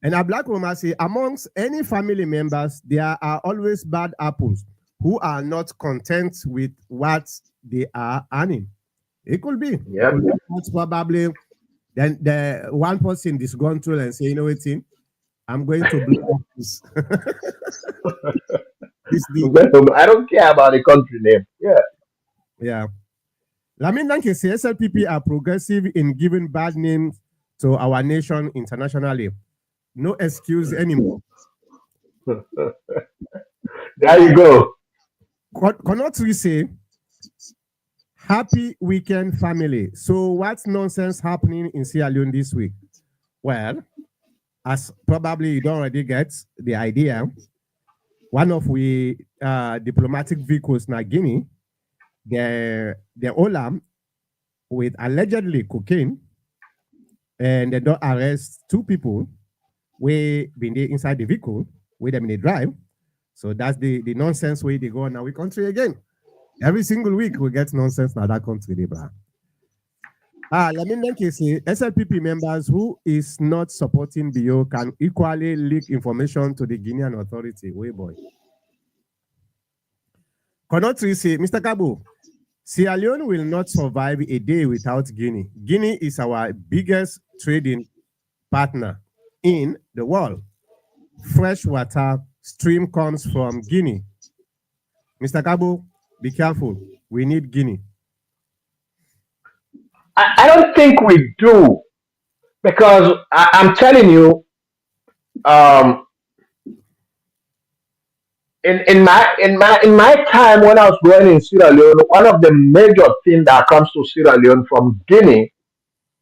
And a black woman say, amongst any family members, there are always bad apples who are not content with what they are earning. It could be. It Yep. could be most probably then the one person disgruntled and say, you know what, I'm going to blow up this. This the I don't care about the country name. Yeah. yeah. Lamin Danke say SLPP are progressive in giving bad names to our nation internationally. No excuse anymore. There you go. Cannot we say happy weekend family? So what's nonsense happening in Sierra Leone this week? Well, as probably you don't already get the idea, one of we diplomatic vehicles in Guinea, the Olam with allegedly cocaine, and they don't arrest two people we been there inside the vehicle, where them in the drive. So that's the nonsense way they go in our country again. Every single week we get nonsense in that country, they blah. Let me make say SLPP members who is not supporting BO can equally leak information to the Guinean authority. Way boy. Konotri say, Mr. Kabo, Sierra Leone will not survive a day without Guinea. Guinea is our biggest trading partner in the world. Fresh water stream comes from Guinea. Mr. Kabo, be careful. We need Guinea. I don't think we do because I'm telling you, um, in my time when I was growing in Sierra Leone, one of the major things that comes to Sierra Leone from Guinea,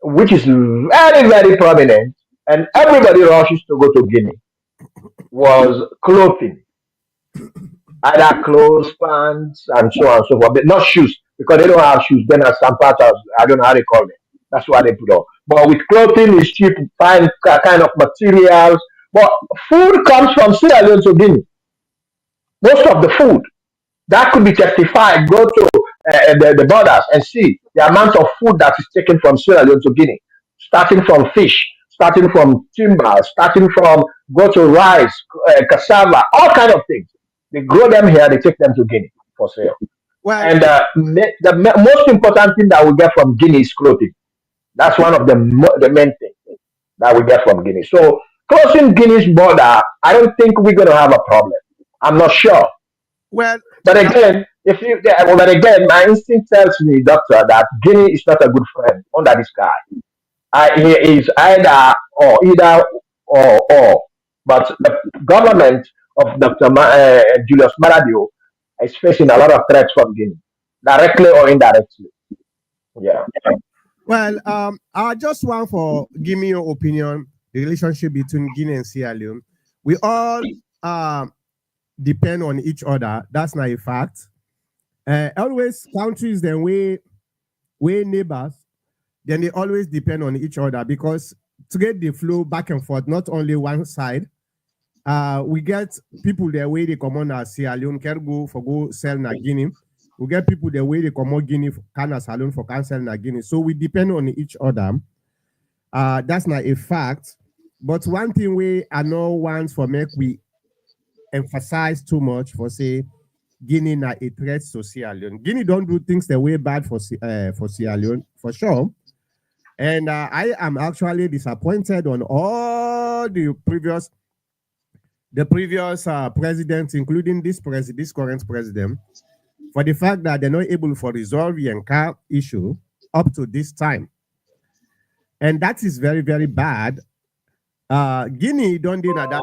which is very very prominent, and everybody rushes to go to Guinea, was clothing, either clothes, pants, and so on and so forth, but not shoes because they don't have shoes. Then at some parts, I don't know how they call them. That's why they put on. But with clothing, is cheap, fine kind of materials. But food comes from Sierra Leone to Guinea. Most of the food that could be testified. Go to the borders and see the amount of food that is taken from Sierra Leone to Guinea, starting from fish, starting from timber, starting from go to rice, cassava, all kind of things. They grow them here, they take them to Guinea for sale. Well, And most important thing that we get from Guinea is clothing. That's one of the main things that we get from Guinea. So crossing Guinea's border, I don't think we're going to have a problem. I'm not sure. well, But again, if you yeah, well, but again, my instinct tells me, doctor, that Guinea is not a good friend under this guy. He is either or. But the government of Julius Maradio is facing a lot of threats from Guinea, directly or indirectly. Yeah. well, I just want for give me your opinion, the relationship between Guinea and Sierra Leone. We all depend on each other. That's not a fact. Always countries then way neighbors, then they always depend on each other because to get the flow back and forth, not only one side. We get people there where they come on as Sierra Leone can go sell na Guinea. We get people there where they come on Guinea can as Leone for can sell na Guinea. So we depend on each other. That's not a fact. But one thing we I know once for make we emphasize too much for say Guinea na a threat to Sierra Leone. Guinea don't do things the way bad for Sierra Leone for sure. And I am actually disappointed on all the previous presidents, including this current president, for the fact that they're not able to resolve the Yanka issue up to this time. And that is very, very bad. Guinea don't do that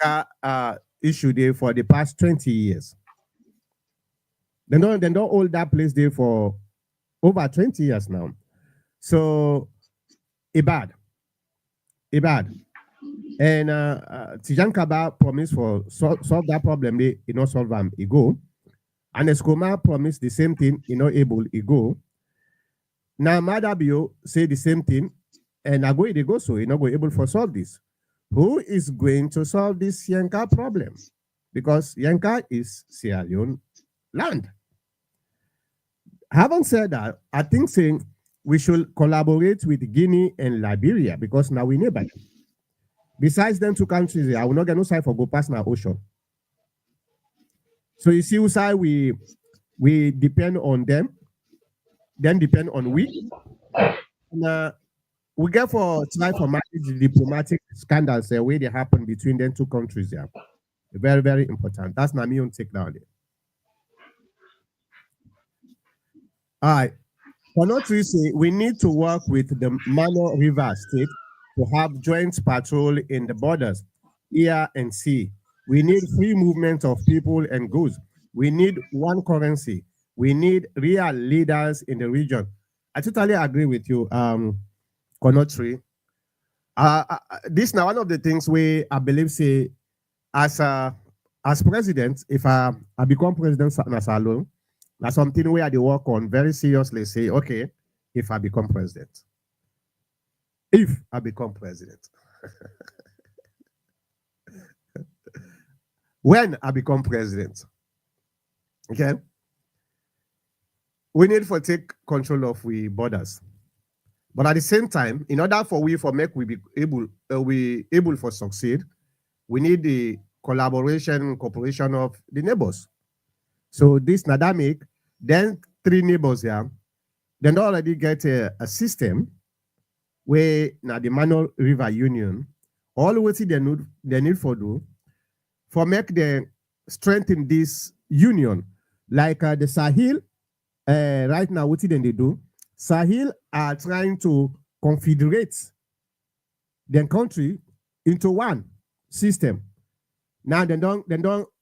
Yanka issue there for the past 20 years. They don't hold that place there for over 20 years now. So, a bad, a bad. And Tijan Kaba promised for solve that problem. They not solve them. He go. And Escoma promised the same thing. He not able. He go. Now Madabio say the same thing. And Ago they go so he not go able for solve this. Who is going to solve this Yanka problem? Because Yanka is Sierra Leone land. Having said that, I think saying we should collaborate with Guinea and Liberia because now we neighbor. Besides them two countries, I will not get no side for go past now ocean. So you see, side we depend on them, then depend on we. And, we get for try for manage diplomatic scandals where they happen between them two countries. Yeah, very very important. That's not me own take down there. All right. For not to say, we need to work with the minor river state to have joint patrol in the borders, air and sea. We need free movement of people and goods. We need one currency. We need real leaders in the region. I totally agree with you, Konotri. This now one of the things we I believe say as as president, if I become president as alone, that's something where they work on very seriously. Say, okay, if I become president, if I become president, when I become president, okay, we need for take control of we borders. But at the same time, in order for we for make we able for succeed, we need the collaboration, cooperation of the neighbors. So this Nadamic, then three neighbors here, then they already get a system where now the Mano River Union, all what they need for do for make the strengthen this union. Like the Sahel, right now, what then they do? Sahel are trying to confederate their country into one system. Now they don't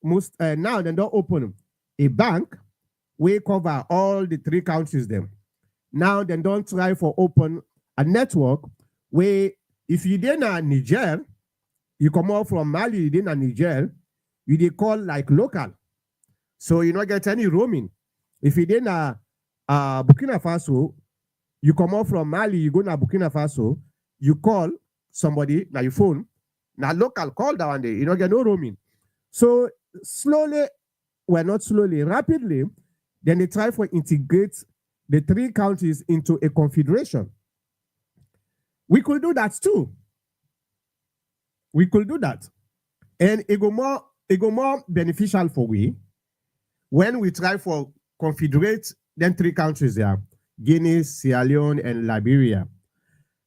most now they don't open a bank we cover all the three countries them. Now they don't try for open a network where if you did not Niger, you come out from Mali, you did not Niger, you they call like local. So you don't get any roaming. If you did not Burkina Faso, you come out from Mali, you go to Burkina Faso, you call somebody, now your phone, now local call that one day, you don't get no roaming. So slowly, well not slowly, rapidly, then they try for integrate the three countries into a confederation. We could do that too. We could do that. And it go more beneficial for we when we try for confederate then three countries there, Guinea, Sierra Leone, and Liberia.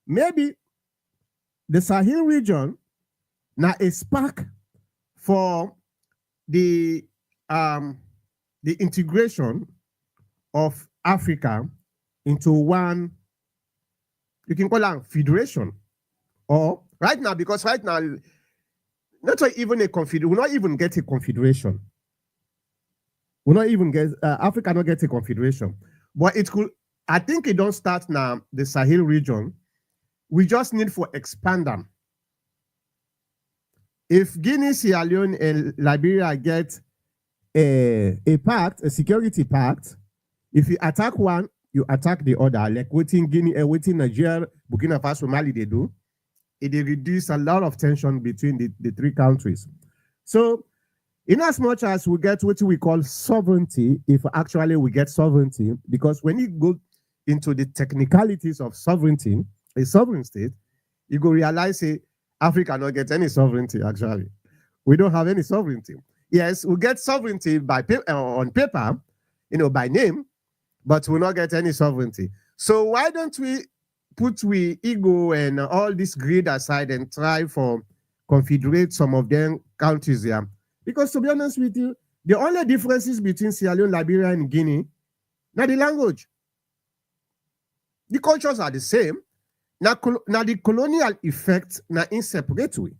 Maybe the Sahel region now a spark for the integration of Africa into one, you can call it federation. Or right now, because right now, not even a confederation, we'll not even get a confederation. We'll not even get, Africa not get a confederation. But it could, I think it don't start now, the Sahel region. We just need for expand them. If Guinea, Sierra Leone, and Liberia get a pact, a security pact, if you attack one, you attack the other. Like waiting Guinea, waiting Nigeria, Burkina Faso, Mali, they do. It reduce a lot of tension between the three countries. So, in as much as we get what we call sovereignty, if actually we get sovereignty, because when you go into the technicalities of sovereignty, a sovereign state, you go realize say, Africa not get any sovereignty actually. We don't have any sovereignty. Yes, we get sovereignty by on paper, by name, but we not get any sovereignty. So why don't we put we ego and all this greed aside and try for confederate some of them countries here? Because to be honest with you, the only differences between Sierra Leone, Liberia, and Guinea, now the language. The cultures are the same. Now the colonial effect now inseparate way.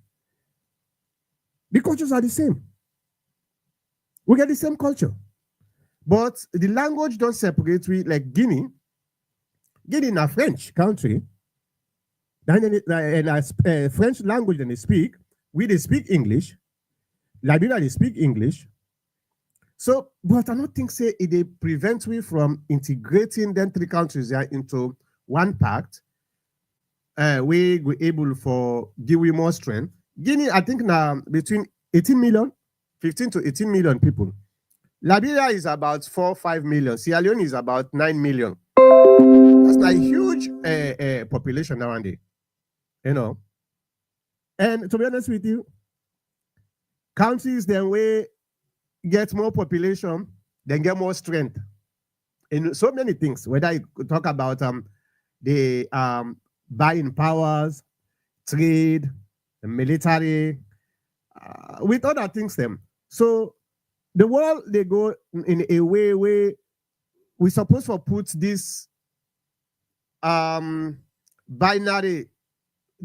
The cultures are the same. We get the same culture. But the language don't separate we like Guinea. Guinea in a French country. And French language then they speak. We they speak English. Liberia they speak English. So, but I don't think say it they prevent we from integrating them three countries there into one pact. We were able for give we more strength. Guinea, I think now between 18 million, 15 to 18 million people. Liberia is about 4-5 million. Sierra Leone is about 9 million. That's not a huge population nowadays. You know. And to be honest with you, countries then way get more population, then get more strength in so many things. Whether you talk about the buying powers, trade, the military, with other things them. So the world they go in a way where we supposed to put this um binary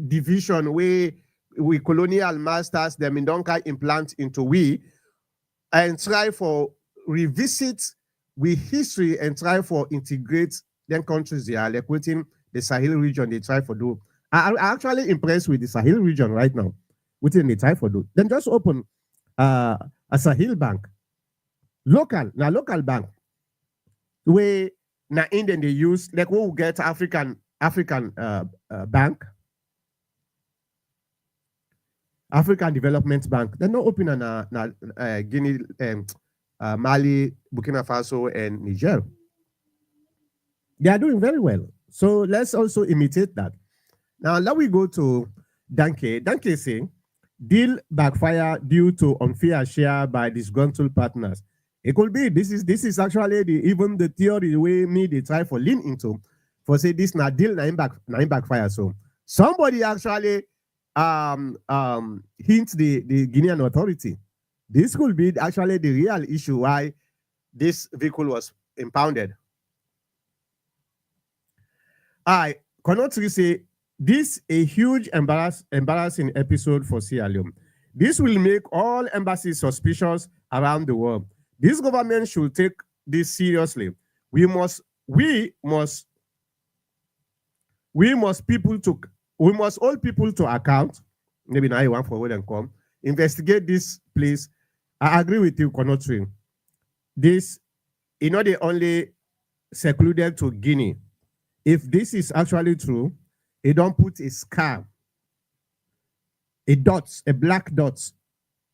division where we colonial masters them in don't implant into we and try for revisit with history and try for integrate them countries they are like within the Sahel region they try for do. I'm actually impressed with the Sahel region right now. Within the try for do. Then just open uh, a Sahel bank. Local bank where now Indian they use like we will get African bank, African Development Bank. They're not open in Guinea, Mali, Burkina Faso, and Niger. They are doing very well. So let's also imitate that. Now let we go to Danke. Danke saying deal backfire due to unfair share by disgruntled partners. It could be this is actually even the theory the way me they try for lean into for say this na deal nine backfire. So somebody actually hint the Guinean authority. This could be actually the real issue why this vehicle was impounded. I cannot really say this a huge embarrassing episode for Sierra Leone. This will make all embassies suspicious around the world. This government should take this seriously. We must we must we must people to we must hold people to account. Maybe now you want forward and come. Investigate this place. I agree with you, Konotri. This, they only secluded to Guinea. If this is actually true, they don't put a scar, a black dot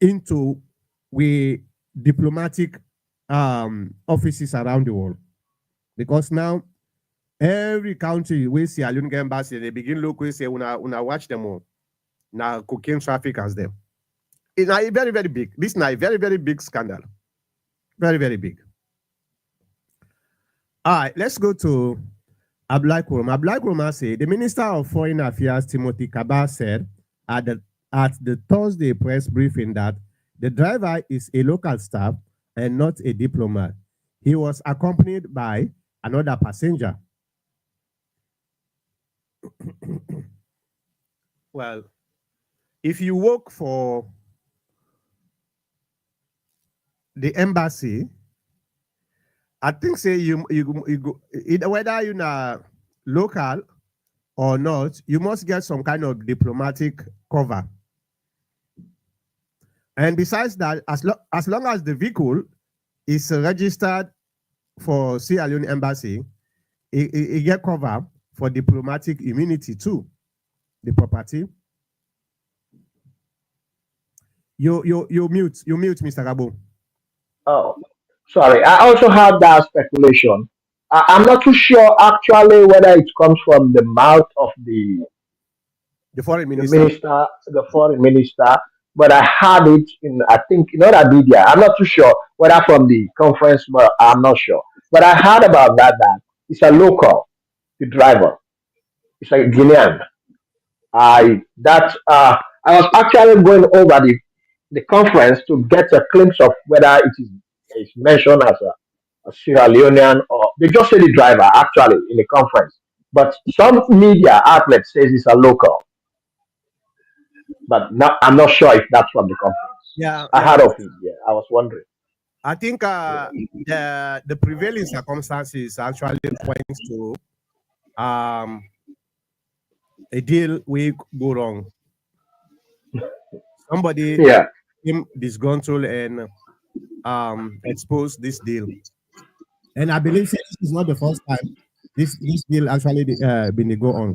into we diplomatic offices around the world. Because now every country we see a Lunga embassy, they begin look we say una watch them all. Now cocaine traffic as them. It's a very, very big. This is a very, very big scandal. Very, very big. All right, let's go to Ablai Kuroma. Ablai Kuroma said the Minister of Foreign Affairs, Timothy Kaba, said at the Thursday press briefing that the driver is a local staff and not a diplomat. He was accompanied by another passenger. Well, if you work for the embassy, I think say you go whether you're not local or not, you must get some kind of diplomatic cover. And besides that, as long as the vehicle is registered for Sierra Leone embassy, it get cover for diplomatic immunity too. The property. You mute, Mr. Gabo. Oh, sorry. I also have that speculation. I'm not too sure actually whether it comes from the mouth of The foreign the minister. minister, the foreign minister, but I had it in, I think, in other media. I'm not too sure whether from the conference, but I'm not sure. But I heard about that it's a local, the driver. It's like Guinean. I was actually going over the conference to get a glimpse of whether it's mentioned as a Sierra Leonean or they just say the driver actually in the conference. But some media outlet says it's a local, but I'm not sure if that's from the conference. Yeah, I yeah. heard of it. Yeah, I was wondering. I think the prevailing circumstances actually points to um a deal will go wrong. Somebody Yeah, him disgruntled and expose this deal. And I believe say this is not the first time this deal actually been go on.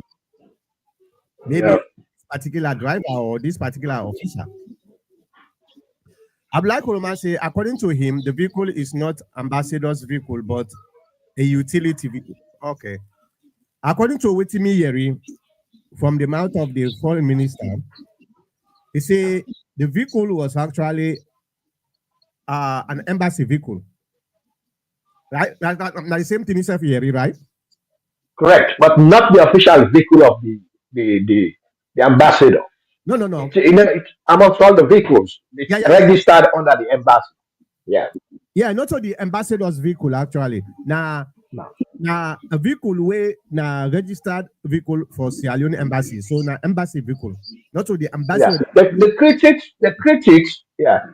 Maybe yeah, this particular driver or this particular officer. Abdullah Kuroma say, according to him, the vehicle is not ambassador's vehicle, but a utility vehicle. Okay. According to Witimi Yeri, from the mouth of the foreign minister, He say the vehicle was actually an embassy vehicle, right? That's the same thing itself here, right? Correct, but not the official vehicle of the the, the ambassador. No, no, no. It's amongst all the vehicles. It's Yeah, yeah, yeah, yeah. registered under the embassy. Yeah. Yeah, not so the ambassador's vehicle actually. No. Now a vehicle way na registered vehicle for Sierra Leone embassy. So na embassy vehicle. Not so the Yeah. ambassador.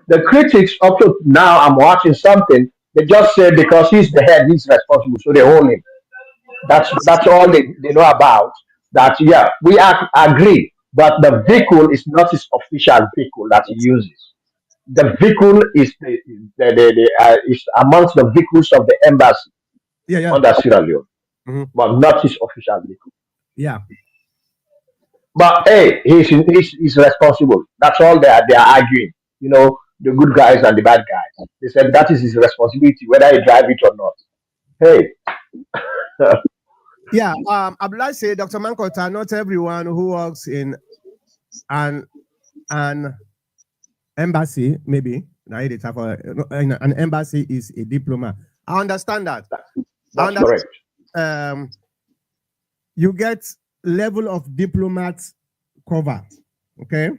The critics up to now I'm watching something. They just say because he's the head, he's responsible, so they own him. That's all they know about. That yeah, agree, but the vehicle is not his official vehicle that he uses. The vehicle is amongst the vehicles of the embassy Yeah, yeah. under Sierra Leone, Mhm. but not his official vehicle. Yeah. But hey, he's responsible. That's all they are arguing. The good guys and the bad guys. They said that is his responsibility, whether he drive it or not. Hey, Yeah. I would like to say, Dr. Mankota, not everyone who works in an an embassy, maybe now it is for in an embassy is a diplomat. I understand that. I that's understand. correct. Um, you get level of diplomat cover. Okay.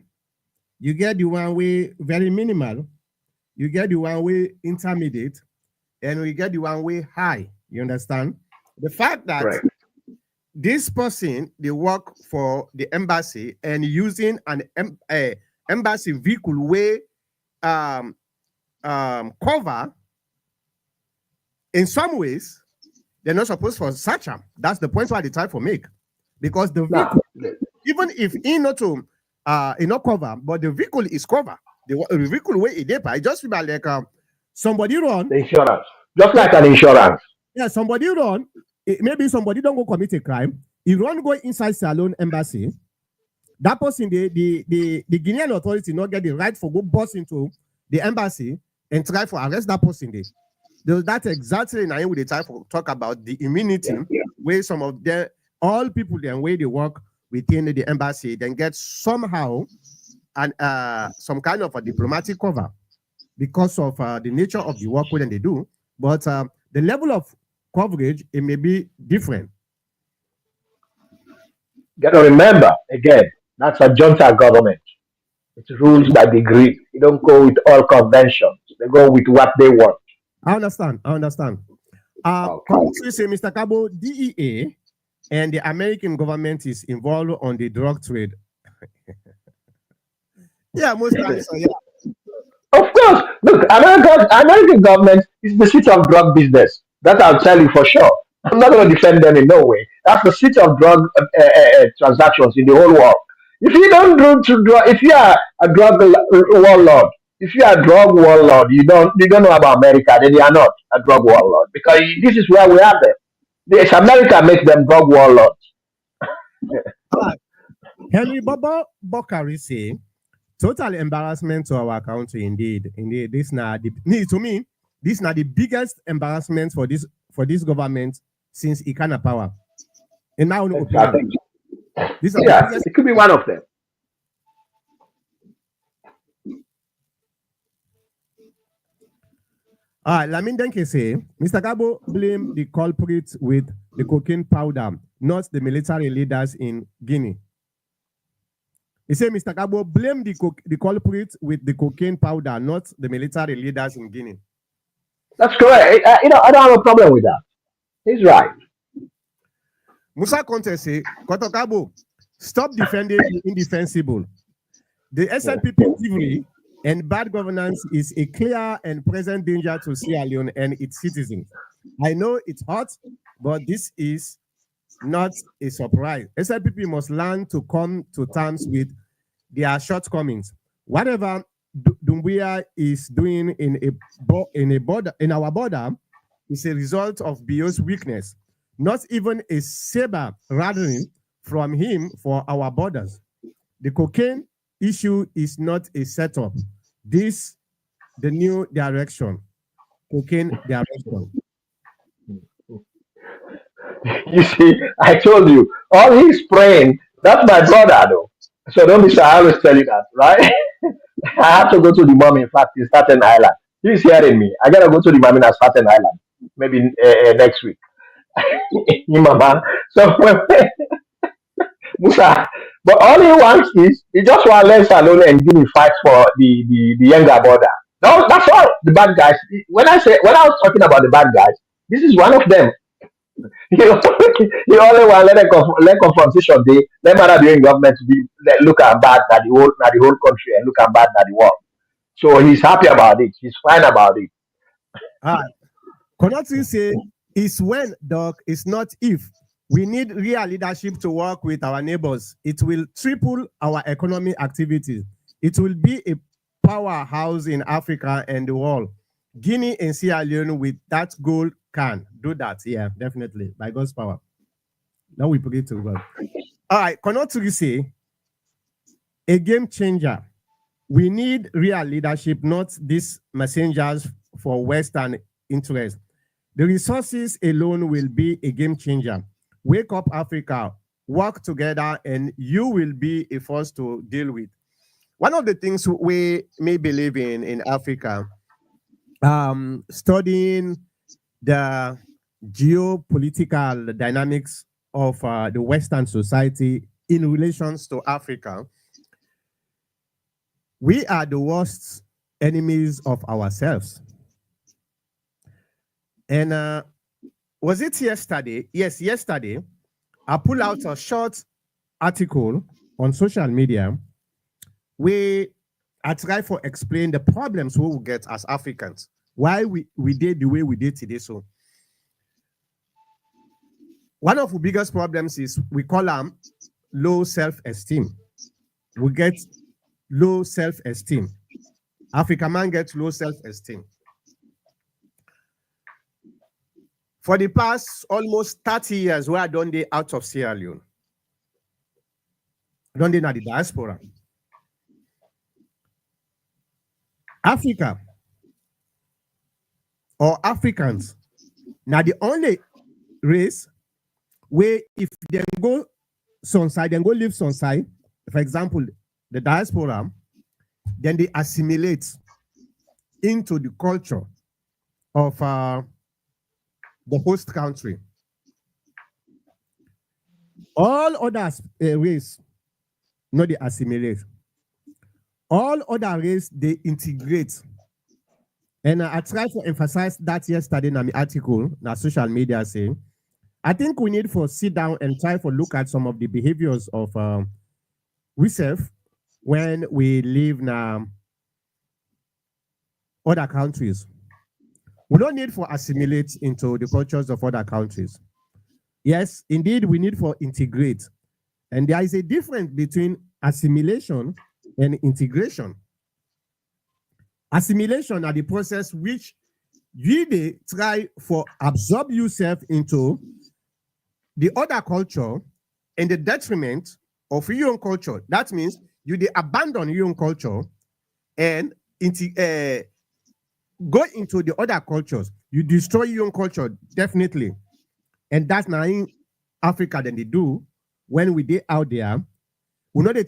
You get the one way very minimal. You get the one way intermediate, and we get the one way high. You understand? The fact that Correct. this person they work for the embassy and using an embassy vehicle way um, cover in some ways they're not supposed for such a. That's the point why they try for make because the Now, vehicle even if in not to not cover but the vehicle is cover the vehicle way it it just feel like somebody run. the insurance, just Yeah, like an insurance. yeah, somebody run. Maybe somebody don't go commit a crime. If run go inside Salone embassy, that person, the Guinean authority not get the right for go bust into the embassy and try for arrest that person. That's exactly now we try for talk about the immunity Yeah. where some of them, all people then where they work within the embassy, then get somehow and some kind of a diplomatic cover because of the nature of the work that they do. But the level of coverage it may be different. Got to remember again, that's a junta government. It's rules by degree. You don't go with all conventions. They go with what they want. I understand. I understand. Okay. Commentary say, Mr. Cabo, DEA and the American government is involved on the drug trade. Yeah, most times. So yeah. Of course, look, American government is the seat of drug business. That I'll tell you for sure. I'm not going to defend them in no way. That's the seat of drug transactions in the whole world. If you don't if you are a drug warlord, if you are a drug warlord, you don't know about America. Then you are not a drug warlord because this is where we have them. It's America makes them drug warlords. All right. Henry Bobo Bokari say, total embarrassment to our country. Indeed, indeed. This now the to me, this now the biggest embarrassment for this government since Ikana power. In my own opinion, Exactly. these are the Yeah, biggest. it could be one of them. Lamin Denke say, Mr. Gabo blame the culprits with the cocaine powder, not the military leaders in Guinea. He said, Mr. Gabo blame the culprits with the cocaine powder, not the military leaders in Guinea. That's correct. I don't have a problem with that. He's right. Musa Conte say, Kotokabo, stop defending the indefensible. The SNPP thievery and bad governance is a clear and present danger to Sierra Leone and its citizens. I know it's hot, but this is not a surprise. SNPP must learn to come to terms with their shortcomings. Whatever Dumbuya is doing in our border is a result of Bio's weakness. Not even a saber rattling from him for our borders. The cocaine issue is not a setup. This the new direction. Cocaine direction. You see, I told you, all he's praying, that's my brother, though. So don't be shy. I always tell you that, right? I have to go to the mom, in fact, in Staten Island. He's hearing me. I gotta go to the mom in Staten Island, maybe next week. Mama. So Musa, but all he wants is he just want to let Salone and Guinea fight for the younger brother. That's all the bad guys. When I was talking about the bad guys, this is one of them. You know, you only want let confrontation dey. Let matter doing government be look at bad na the whole country and look at bad na the world. So he's happy about it. He's fine about it. Ah, Konatu say it's when, doc, it's not if. We need real leadership to work with our neighbors. It will triple our economic activities. It will be a powerhouse in Africa and the world. Guinea and Sierra Leone with that goal can do that. Yeah, definitely. By God's power. Now we pray to God. All right, Konatu say a game changer. We need real leadership, not these messengers for Western interests. The resources alone will be a game changer. Wake up, Africa, work together, and you will be a force to deal with. One of the things we may believe in Africa, studying the geopolitical dynamics of the Western society in relations to Africa, we are the worst enemies of ourselves. And was it yesterday? Yes, yesterday, I pulled out a short article on social media where I try to explain the problems we will get as Africans, why we did the way we did today. So one of the biggest problems is we call them low self-esteem. We get low self-esteem. African man gets low self-esteem. For the past almost 30 years, we are done they out of Sierra Leone. Done they na the diaspora. Africa or Africans, now the only race where if they go some side, then go live some side, for example, the diaspora, then they assimilate into the culture of the host country. All other race, not they assimilate. All other race, they integrate. And I tried to emphasize that yesterday in my article, na social media saying, I think we need to sit down and try to look at some of the behaviors of we self when we live in other countries. We don't need for assimilate into the cultures of other countries. Yes, indeed, we need for integrate. And there is a difference between assimilation and integration. Assimilation are the process which you they try for absorb yourself into the other culture and the detriment of your own culture. That means you they abandon your own culture and go into the other cultures. You destroy your own culture, definitely. And that's now in Africa than they do when we they out there. We know they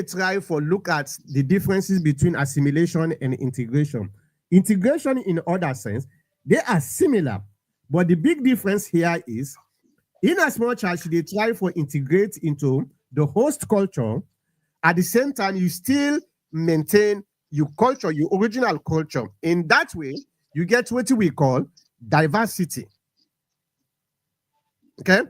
try for look at the differences between assimilation and integration. Integration in other sense, they are similar, but the big difference here is in as much as they try for integrate into the host culture, at the same time, you still maintain your culture, your original culture. In that way, you get what we call diversity. Okay?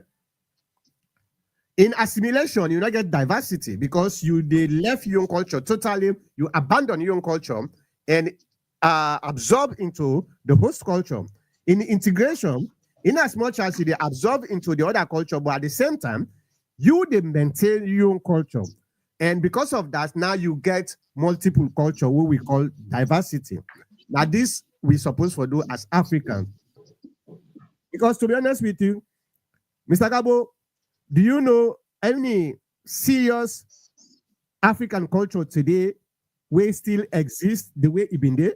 In assimilation, you not get diversity because you they left your own culture totally, you abandon your own culture and absorb into the host culture. In integration, in as much as they absorb into the other culture, but at the same time, you they maintain your own culture. And because of that, now you get multiple culture, what we call diversity. Now, this we supposed to do as Africans. Because to be honest with you, Mr. Gabo, do you know any serious African culture today where still exists the way it been there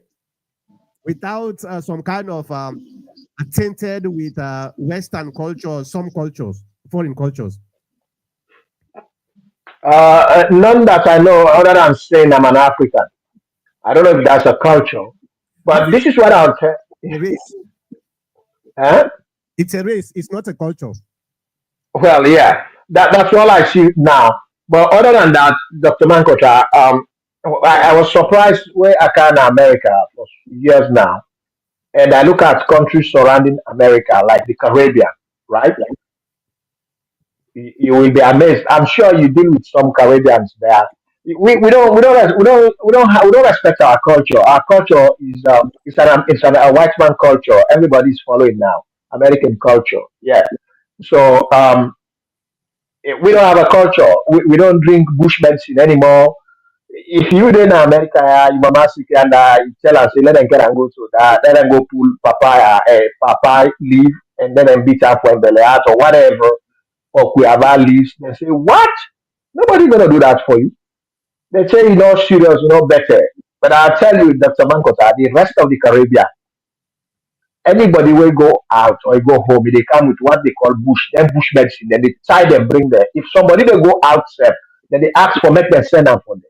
without some kind of tainted with Western culture, some cultures, foreign cultures? None that I know other than saying I'm an African. I don't know if that's a culture, but Even this is what I'll tell. a race. Huh? It's a race. It's not a culture. Well, yeah, that's all I see now. But other than that, Dr. Mankota, I was surprised where I can in America for years now, and I look at countries surrounding America, like the Caribbean, right? You will be amazed. I'm sure you deal with some Caribbeans there. We don't respect our culture. Our culture is a white man culture. Everybody's following now American culture. Yeah. So we don't have a culture. We don't drink bush medicine anymore. If you in America, your mama sick and you tell us, say, let them get and go to that, let them go pull papaya, papaya leaf, and then them beat up when belly out or whatever, or Kuyava leaves. They say, what? Nobody gonna do that for you. They say you're not serious, you're not better. But I'll tell you, Dr. Mankota, the rest of the Caribbean, anybody will go out or go home, they come with what they call bush, then bush medicine, then they tie them, bring them. If somebody they go out, sef, then they ask for make them send them for them.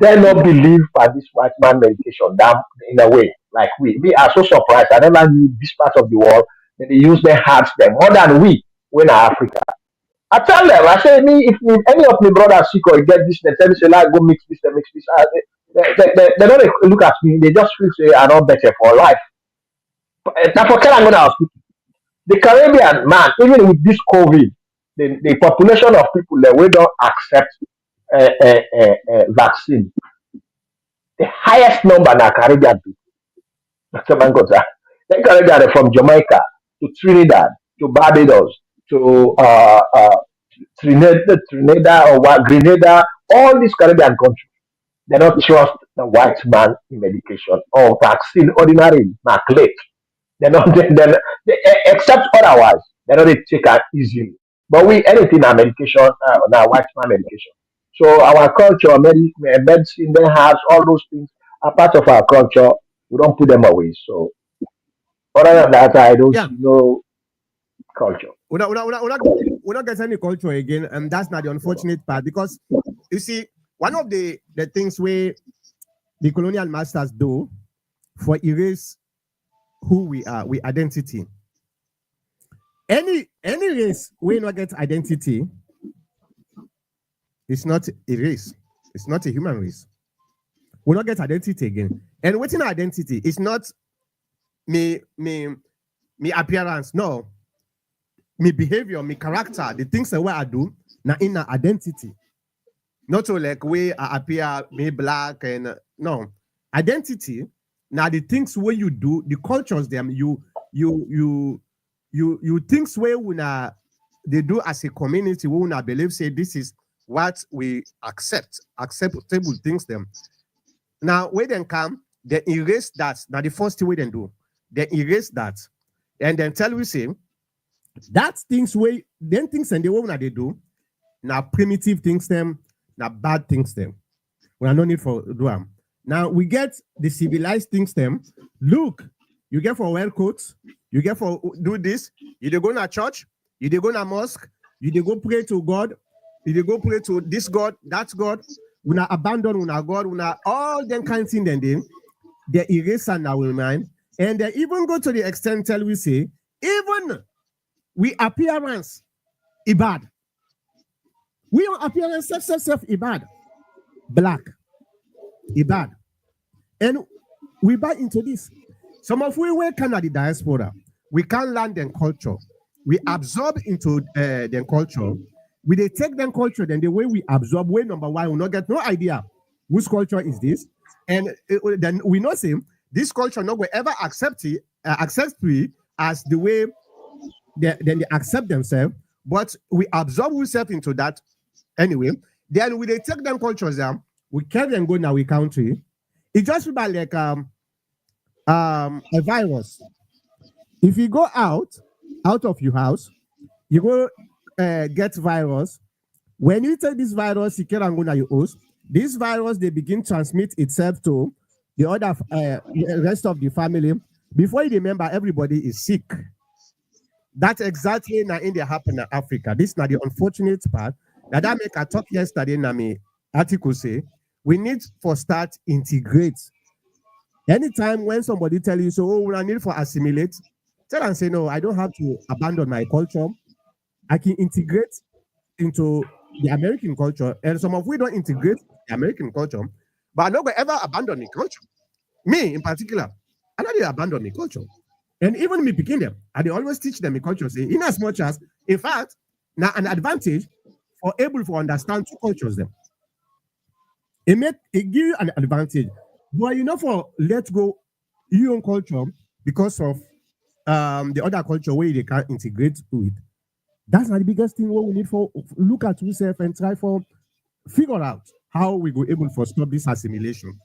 They not believe by this white man medication that in a way. Like we are so surprised. I never knew this part of the world that they use their hearts them more than we in Africa. I tell them, I say, if any of my brothers sick or get this, they tell me, say, like, go mix this, they mix this. They don't look at me, they just feel, say, I'm not better for life. Now, for I'm going to hospital. The Caribbean, man, even with this COVID, the population of people that we don't accept vaccine, the highest number in Caribbean people, Dr. Mangoza, they Caribbean from Jamaica to Trinidad to Barbados to Trinidad or Grenada, all these Caribbean countries, they don't trust the white man in medication or vaccine ordinary, maclate. Except otherwise, they don't take it easily. But we, anything, our medication, now white man medication. So our culture, medicine, then herbs, all those things are part of our culture. We don't put them away. So other than that, I don't Yeah. see no culture. We don't get any culture again, and that's not the unfortunate part because you see, one of the things where the colonial masters do for erase who we are, we identity. Any race we not get identity, it's not a race. It's not a human race. We not get identity again. And within identity, it's not me appearance. No, me behavior, me character, the things that I do, now in our identity. Not so like we appear me black and no identity. Now the things where you do, the cultures them you things where we they do as a community we una believe say this is what we acceptable things them. Now when they come, they erase that. Now the first thing we then do, they erase that, and then tell we say that things way then things and the way they do now primitive things them, now bad things them. We are no need for do them. Now we get the civilized things them. Look, you get for wear coats, you get for do this, you dey go to church, you dey go to mosque, you dey go pray to God, you dey go pray to this God, that God, we not abandon una God, we not all them kind of thing then they erase in our mind, and they even go to the extent tell we say, even we appearance ibad. We on appearance self ibad. Black ibad. And we buy into this. Some of we were Canada diaspora. We can learn their culture. We absorb into their culture. We they take their culture, then the way we absorb, way number one, we not get no idea whose culture is this. And then we know say this culture no will ever accept it, accept we as the way then they accept themselves, but we absorb ourselves into that anyway. Then we they take them cultures down, we carry them go in our country. It just about like a virus. If you go out of your house, you go get virus. When you take this virus, you can't go to your host. This virus they begin transmit itself to the other rest of the family. Before you remember, everybody is sick. That's exactly now India happen in Africa. This is not the unfortunate part. Now that make I talk yesterday in my article say we need for start integrate. Anytime when somebody tell you so, oh, I need for assimilate, tell and say no, I don't have to abandon my culture. I can integrate into the American culture, and some of we don't integrate the American culture, but I not going ever abandon the culture. Me in particular, I not dey abandon the culture. And even me picking them, I dey always teach them the culture. Say, in as much as, in fact, now an advantage for able to understand two cultures them. It give you an advantage. But you know, for let go your own culture because of the other culture where they can't integrate with. That's not the biggest thing what we need for look at ourselves and try for figure out how we go able to stop this assimilation.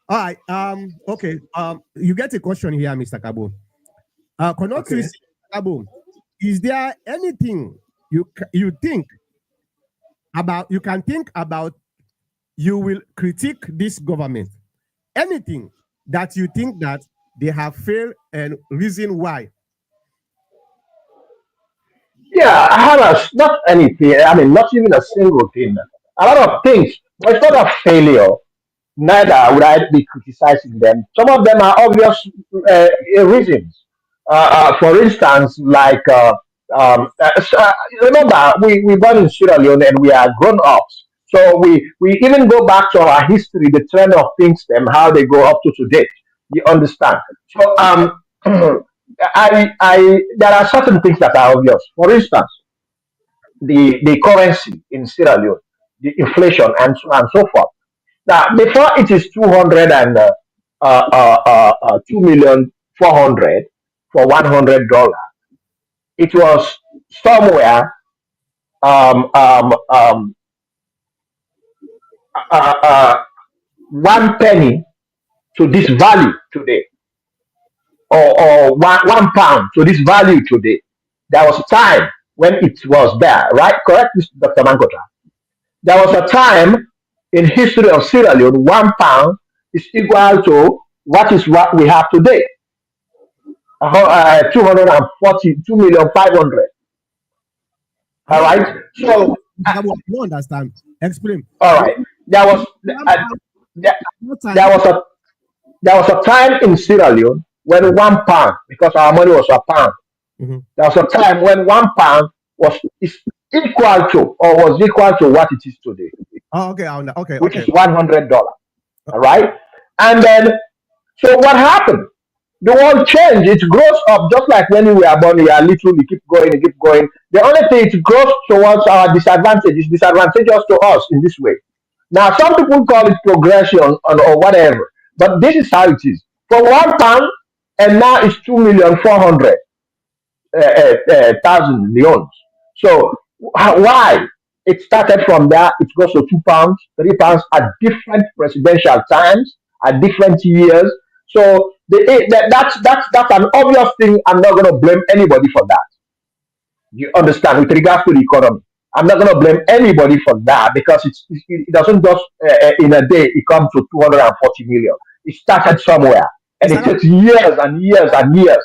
All right. Okay. You get a question here, Mr. Kabo. Connect Okay. with Kabo. Is there anything you think about? You can think about. You will critique this government. Anything that you think that they have failed and reason why. Yeah, I have not anything. I mean, not even a single thing. A lot of things, but it's not a failure. Neither would I be criticizing them. Some of them are obvious reasons. For instance, like remember, we born in Sierra Leone and we are grown ups. So we even go back to our history, the trend of things, them how they go up to today. You understand? So I there are certain things that are obvious. For instance, the currency in Sierra Leone, the inflation, and so on and so forth. Now, before it is 200 and 2,400,000 for $100, it was somewhere um, um, um, 1 penny to this value today, or one pound to this value today. There was a time when it was there, right? Correct, Dr. Mankota. There was a time in history of Sierra Leone, 1 pound is equal to what we have today, 242,500,000. I All don't, right. So, Mr. Kabo, I don't understand. Explain. all One right. There was one part, there, no there time. was a there was a time in Sierra Leone when 1 pound, because our money was a pound. Mhm. There was a time when 1 pound was is equal to, or was equal to, what it is today, Oh, okay. Okay. which Okay. is $100. All right. And then, so what happened? The world changed. It grows up just like when we are born. We are little. We keep going. We keep going. The only thing, it grows towards our disadvantage. It's disadvantageous to us in this way. Now, some people call it progression, or whatever, but this is how it is. For 1 pound, and now it's 2,400,000 thousand leons. So why? It started from there. It goes to 2 pounds, 3 pounds at different presidential times, at different years. So that's an obvious thing. I'm not going to blame anybody for that. You understand? With regards to the economy, I'm not going to blame anybody for that, because it doesn't just in a day it comes to 240 million. It started somewhere, and Mr. it Kabo, takes years and years and years,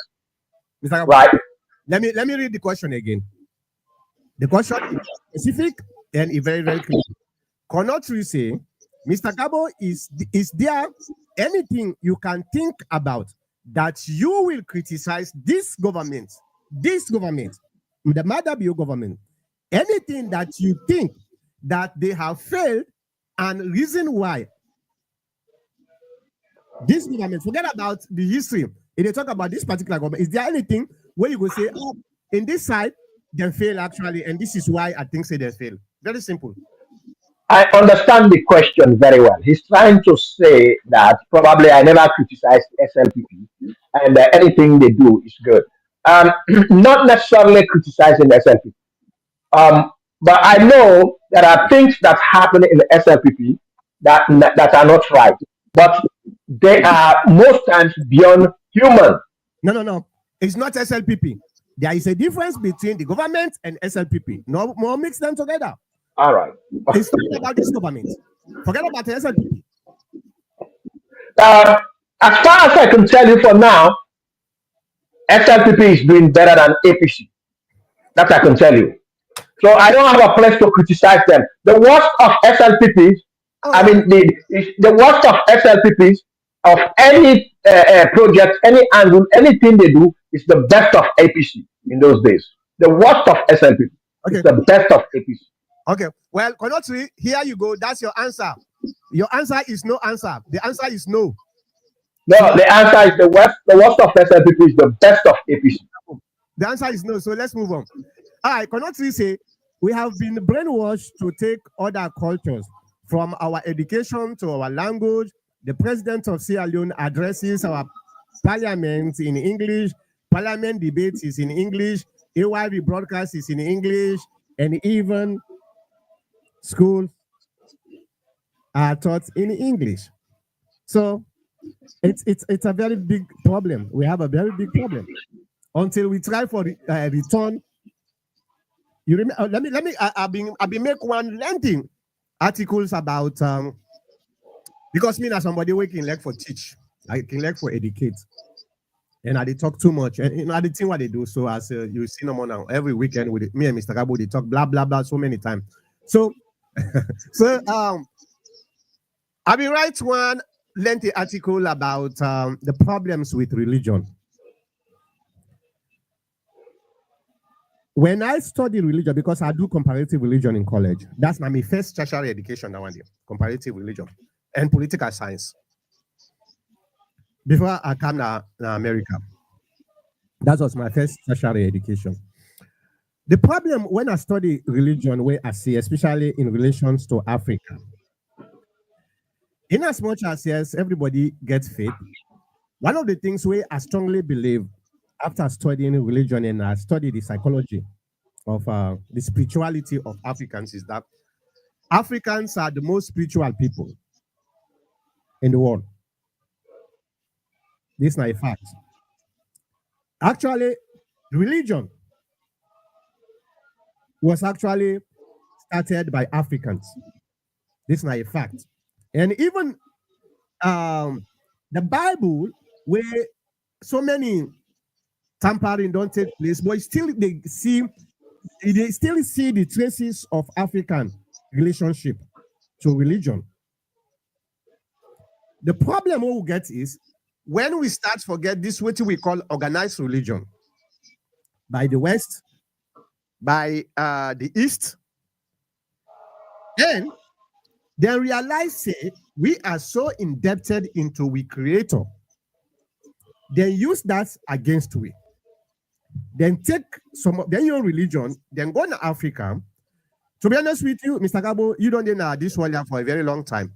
Mr. Kabo, right? let me read the question again. The question is specific and very, very clear. Cannot you say, Mr. Kabo, is there anything you can think about that you will criticize this government, the Madabio government, anything that you think that they have failed and reason why this government, forget about the history. If they talk about this particular government, is there anything where you go say, oh, in this side, they fail actually, and this is why I think say they fail? Very simple. I understand the question very well. He's trying to say that probably I never criticized SLPP, and anything they do is good. Not necessarily criticizing SLPP, um, but I know there are things that happen in the SLPP that are not right, but they are most times beyond human. No, no, no. It's not SLPP. There is a difference between the government and SLPP. No more mix them together. All right. It's talking about this government. Forget about the SLPP. Uh, as far as I can tell you for now, SLPP is doing better than APC. That I can tell you. So I don't have a place to criticize them. The worst of SLPPs, I Oh, mean, the worst of SLPPs of any project, any angle, anything they do is the best of APC in those days. The worst of SLPP is okay. the best of APC. Okay. Well, Konotri, here you go. That's your answer. Your answer is no answer. The answer is no. No, So the answer is the worst. The worst of SLPP is the best of APC. the answer is no. So let's move on. I cannot really say we have been brainwashed to take other cultures from our education to our language. The president of Sierra Leone addresses our parliament in English. Parliament debates is in English. AYV broadcast is in English, and even schools are taught in English. So it's a very big problem. We have a very big problem until we try for return. You remember? Let me. I've been make one lengthy articles about because me as somebody working like for teach, I can like for educate, and I they talk too much, and I the thing what they do. So as you see no more now every weekend with me and Mr. Gabo, they talk blah blah blah so many times. So so I've been write one lengthy article about the problems with religion. When I study religion, because I do comparative religion in college, that's my first tertiary education that one day, comparative religion and political science. Before I come to America, that was my first tertiary education. The problem when I study religion, where I see, especially in relations to Africa, in as much as yes, everybody gets faith, one of the things where I strongly believe after studying religion and I study the psychology of the spirituality of Africans is that Africans are the most spiritual people in the world. This is not a fact. Actually, religion was actually started by Africans. This is not a fact. And even um, the Bible, where so many tampering don't take place, but still they still see the traces of African relationship to religion. The problem we will get is when we start forget this what we call organized religion by the West, by the East, and then realize say we are so indebted into we creator, then use that against we. Then take some then your religion, then go to Africa. To be honest with you, Mr. Gabo, you don't know this one for a very long time.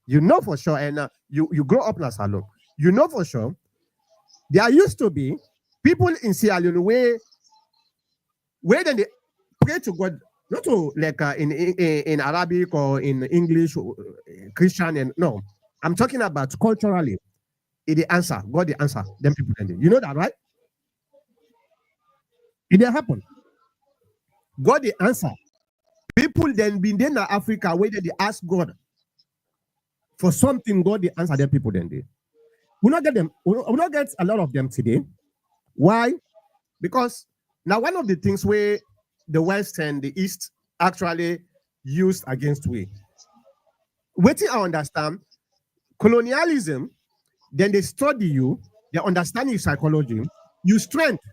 You know for sure, and you grow up in a salon. You know for sure there used to be people in Sierra Leone where then they pray to God, not to like in Arabic or in English, or, Christian, and no. I'm talking about culturally. It the answer, God the answer. Then people then you know that, right? It didn't happen. God the answer. People then been there in Africa where they ask God for something, God the answer. Then people then they. We not get them. We not get a lot of them today. Why? Because now one of the things where the West and the East actually used against we. Waiting I understand colonialism, then they study you, they understand your psychology, you strength.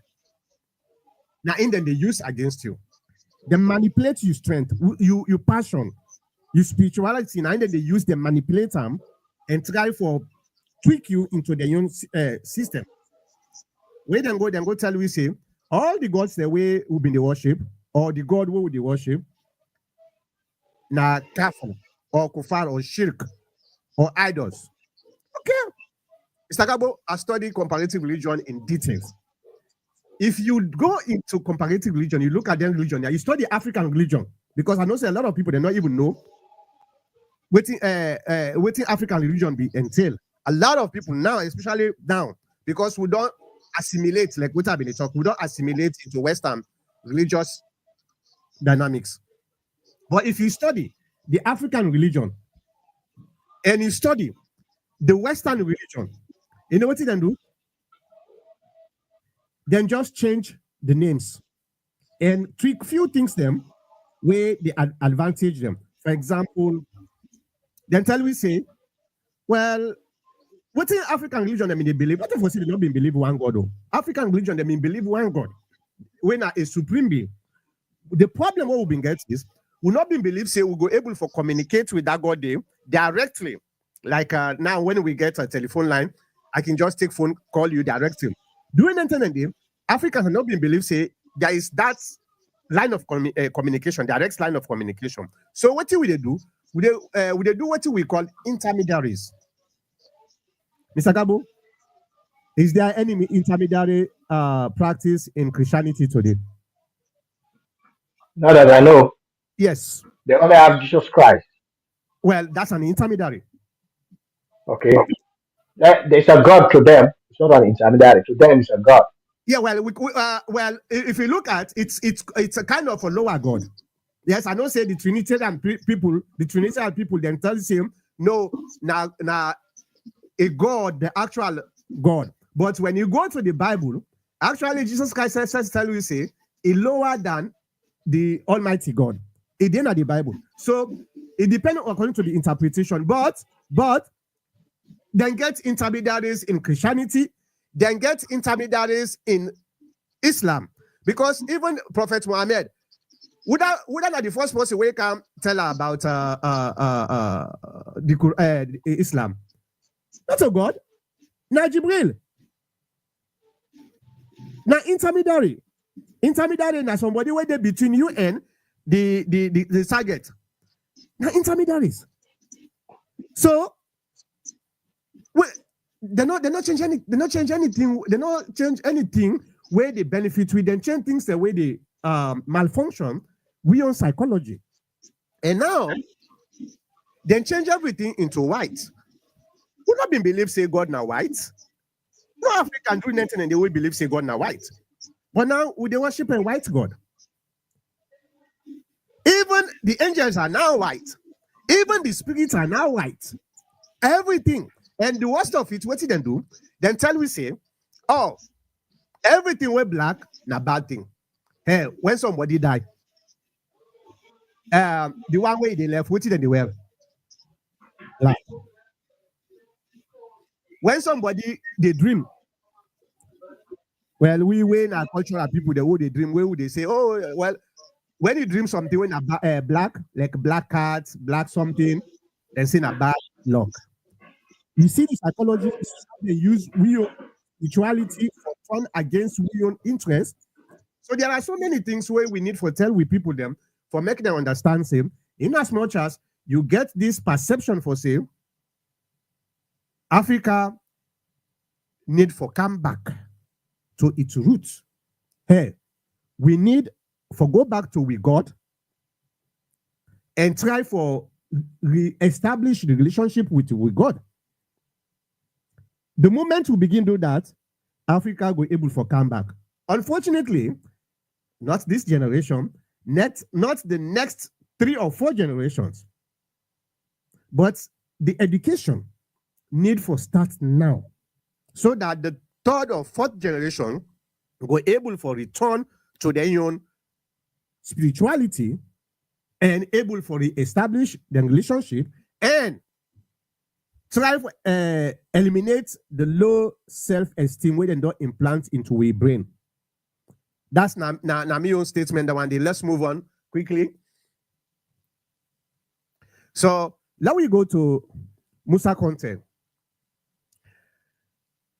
Now in then they use against you. They manipulate your strength, you passion, your spirituality, and then they use them manipulate them and try for tweak you into their own system. Where then go tell we say all the gods the way will be the worship, or the God who will the worship, na kafir or kufar or shirk or idols. Okay. Mr. Gabo, I study comparative religion in details. If you go into comparative religion, you look at their religion, yeah, you study African religion, because I know say a lot of people they not even know what African religion be entail. A lot of people now, especially now, because we don't assimilate like what I've been talking, we don't assimilate into Western religious dynamics. But if you study the African religion and you study the Western religion, you know what you then do? Then just change the names and tweak few things them. where they advantage them. For example, then tell we say, well, what in African religion they mean they believe? What if we say they don't believe one God? Though? African religion they mean believe one God. When a supreme being. The problem what we've been getting is we not been believe say we go able for communicate with that God day directly. Like now when we get a telephone line, I can just take phone call you directly. During the internet day, Africans have not been believe say there is that line of communication, direct line of communication. So what will they do? Will they do what we call intermediaries? Mr. Gabo, is there any intermediary practice in Christianity today? Not that I know. Yes. They only have Jesus Christ. Well, that's an intermediary. Okay. There's a God to them. It's not an intermediary. To them, it's a God. Yeah, well, well, if you look at it's a kind of a lower God. Yes, I don't say the Trinitarian people, themselves say no, now a God, the actual God. But when you go to the Bible, actually Jesus Christ says tell you say a lower than the Almighty God. It didn't at the Bible. So it depends according to the interpretation. But then get intermediaries in Christianity, then get intermediaries in Islam. Because even Prophet Muhammad, would that the first person we can tell her about the Islam? Not a God. Now Jibril. Now intermediary. Intermediary now somebody where they between you and the target. Now intermediaries. So they not change anything. They not change anything where they benefit. We then change things the way they malfunction. We on psychology, and now then change everything into white. Who not been believe say God now white? No African do nothing and they will believe say God now white. But now we they worship a white God. Even the angels are now white. Even the spirits are now white. Everything. And the worst of it, what did they do? Then tell we say, oh, everything were black, na bad thing. Hey, when somebody died, the one way they left, what did they wear? Black. When somebody they dream, well, we when our cultural people the way they dream, where would they say, oh, well, when you dream something when black, like black cats, black something, then say a bad luck. You see the psychology they use real spirituality for turn against real interest. So there are so many things where we need for tell we people them for make them understand same. In as much as you get this perception for say Africa need for come back to its roots. Hey, we need for go back to we God and try for re-establish the relationship with God. The moment we begin to do that, Africa will able for come back. Unfortunately, not this generation, not the next 3 or 4 generations, but the education need for start now, so that the 3rd or 4th generation go able for return to their own spirituality and able for re-establish the relationship and try to eliminate the low self-esteem where they don't implant into a brain. That's my own statement. That one day. Let's move on quickly. So now we go to Musa Conte.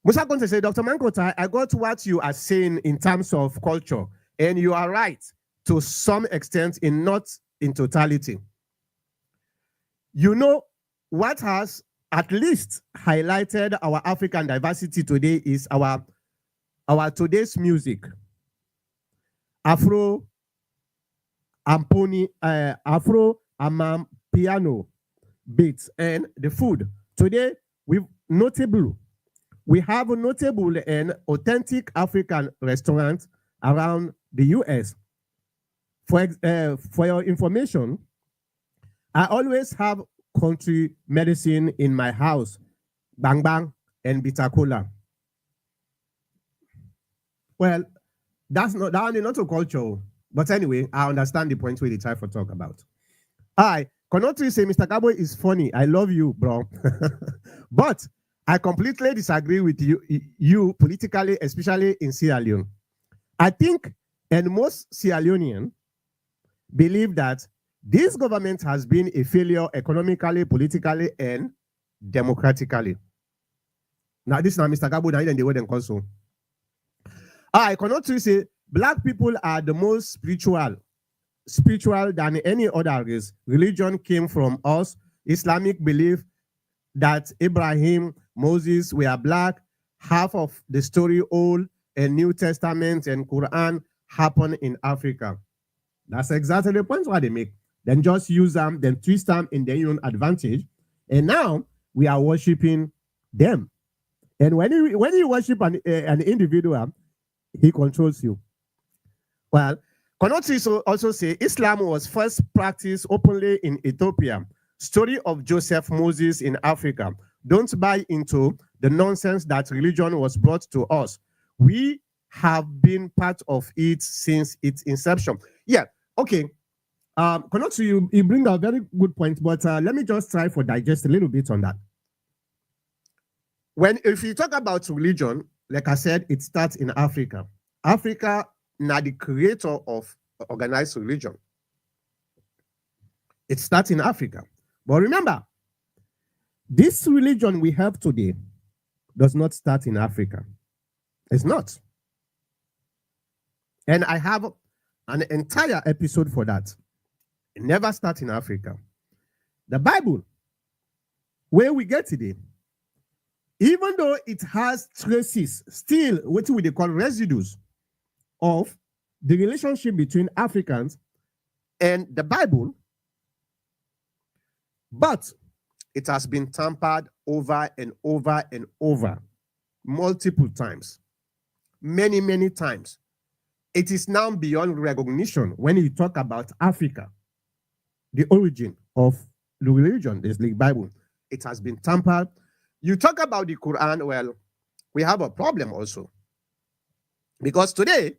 Musa Conte said, Dr. Mankota, I got what you are saying in terms of culture, and you are right to some extent, not in totality. You know what has at least highlighted our African diversity today is our today's music. Afro, Afro, piano beats, and the food. Today, we have a notable and authentic African restaurants around the US. For your information, I always have country medicine in my house, bang bang and bitter cola. Well, that's not a culture. But anyway, I understand the point where they try to talk about. I cannot really say Mr. Gabo is funny. I love you, bro. But I completely disagree with you politically, especially in Sierra Leone. I think, and most Sierra Leonean believe that this government has been a failure economically, politically, and democratically. Now, this is not Mr. Gabo, and the word and console. I cannot really say black people are the most spiritual than any other race. Religion came from us. Islamic belief that Abraham, Moses were black. Half of the story, Old and New Testament and Quran happened in Africa. That's exactly the point what they make. Then just use them, then twist them in their own advantage. And now we are worshiping them. And when you worship an individual, he controls you. Well, Konotri also say Islam was first practiced openly in Ethiopia. Story of Joseph Moses in Africa. Don't buy into the nonsense that religion was brought to us. We have been part of it since its inception. Yeah, okay. Konotri, you bring a very good point, but let me just try for digest a little bit on that. If you talk about religion, like I said, it starts in Africa. Africa, now the creator of organized religion. It starts in Africa. But remember, this religion we have today does not start in Africa. It's not. And I have an entire episode for that. It never starts in Africa. The Bible, where we get today, even though it has traces, still what we call residues of the relationship between Africans and the Bible, but it has been tampered over and over and over multiple times, many, many times. It is now beyond recognition when you talk about Africa, the origin of the religion, the Islamic Bible. It has been tampered. You talk about the Quran, well, we have a problem also. Because today,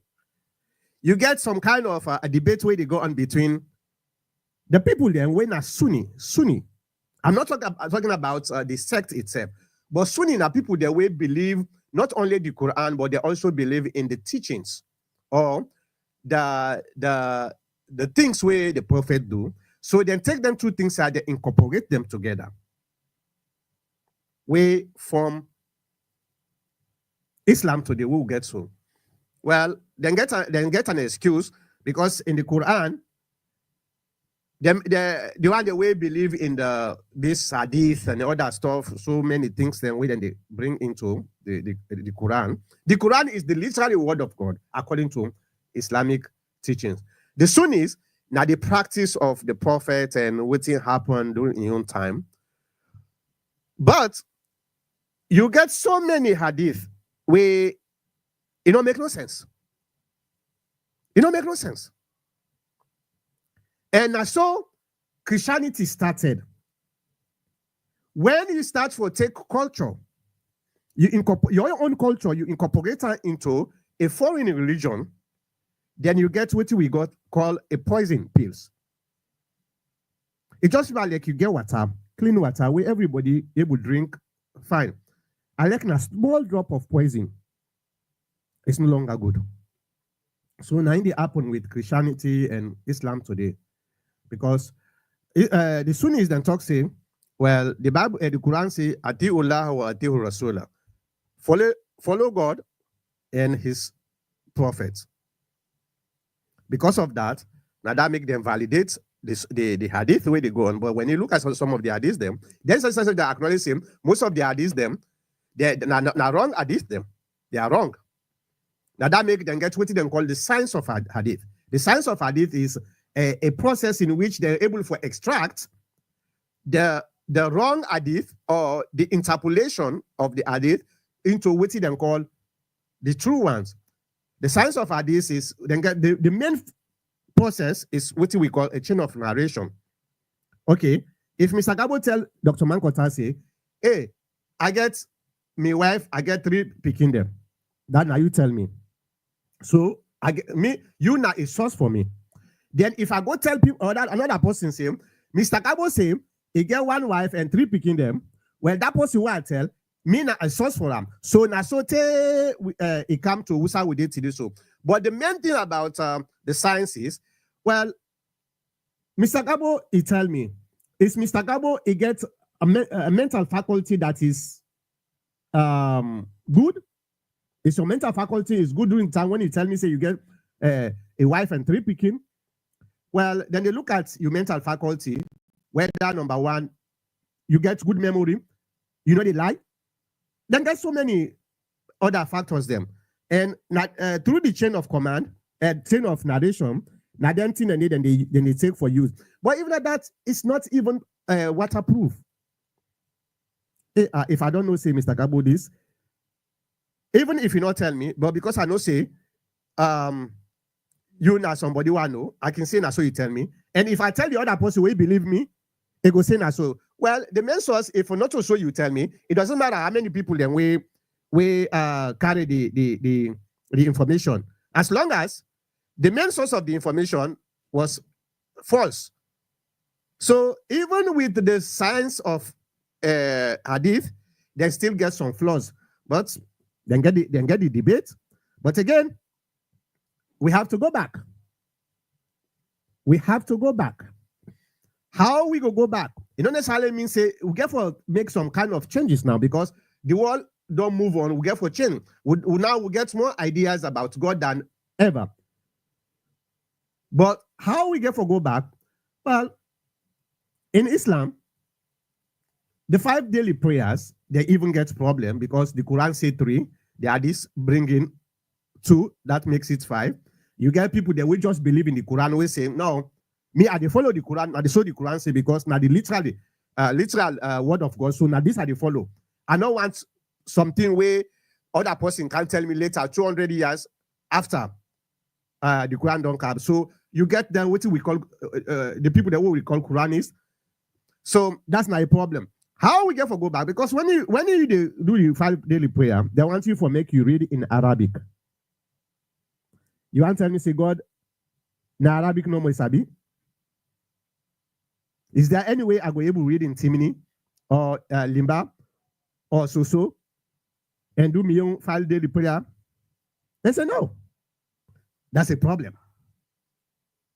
you get some kind of a debate where they go on between the people there, when are Sunni. I'm not talking about the sect itself, but Sunni are people that way believe not only the Quran, but they also believe in the teachings or the things where the prophet do. So then take them two things and they incorporate them together. We form Islam today, we will get so. Well, then get an excuse because in the Quran, the one the way believe in this hadith and other stuff, so many things then they bring into the Quran. The Quran is the literary word of God according to Islamic teachings. The Sunnis, now the practice of the prophet and what happened during his own time. But you get so many hadith where it don't make no sense. It don't make no sense. And so Christianity started. When you start to take culture, you incorporate your own culture, you incorporate it into a foreign religion, then you get what we got called a poison pills. It just about like you get water, clean water, where everybody able to drink, fine. I like a small drop of poison. It's no longer good. So now it happened with Christianity and Islam today. Because the Sunnis then talk say, well, the Bible, the Quran say, Atiullah wa atiur Rasulah. Follow God and his prophets. Because of that, now that make them validate the hadith where they go on. But when you look at some of the hadiths, there's a sense that acknowledge him. Most of the hadiths, they're not wrong hadith, they are wrong. Now that make them get what they call the science of hadith. The science of hadith is a process in which they're able to extract the wrong hadith or the interpolation of the hadith into what they call the true ones. The science of hadith is then get the main process is what we call a chain of narration. Okay, if Mr. Gabo tell Dr. Mankota say, hey, I get my wife, I get 3 picking them. That now you tell me. So Me, you not a source for me. Then if I go tell people another person say, Mr. Kabo say he get one wife and three picking them. Well, that person will tell me not a source for them. So na so he come to Usa with it today. So, but the main thing about the science is, well, Mr. Kabo he tell me is Mr. Kabo he gets a mental faculty that is good. Is your mental faculty is good during time when you tell me say you get a wife and three picking. Well, then they look at your mental faculty, whether number one, you get good memory, you know they lie. Then there's so many other factors them. And through the chain of command, chain of narration, now then thing and then they take for use. But even at that, it's not even waterproof. If I don't know, say Mr. Gabo this, even if you not tell me, but because I know say, you now somebody want know, I can say now so you tell me. And if I tell the other person will believe me, they go say now so. Well, the main source, if not to show you tell me, it doesn't matter how many people then we carry the information. As long as the main source of the information was false. So even with the science of hadith, they still get some flaws. But then get the debate. But again, we have to go back. We have to go back. How we go back? It don't necessarily mean say we get for make some kind of changes now because the world don't move on. We get for change. We get more ideas about God than ever. But how we get for go back? Well, in Islam, the 5 daily prayers, they even get problem because the Quran say 3, the Hadith bring in 2, that makes it 5. You get people that will just believe in the Quran, will say, no, me, I they follow the Quran, now they show the Quran say because now the literal word of God, so now this I they follow. I don't want something where other person can tell me later, 200 years after the Quran don't come. So you get them what we call the people that we call Quranists. So that's not a problem. How we get for go back? Because when you do the 5 daily prayer, they want you for make you read in Arabic. You want to tell me say God na Arabic no more sabi? Is there any way I go able to read in Timini or Limba or Soso and do my own 5 daily prayer? They say no. That's a problem.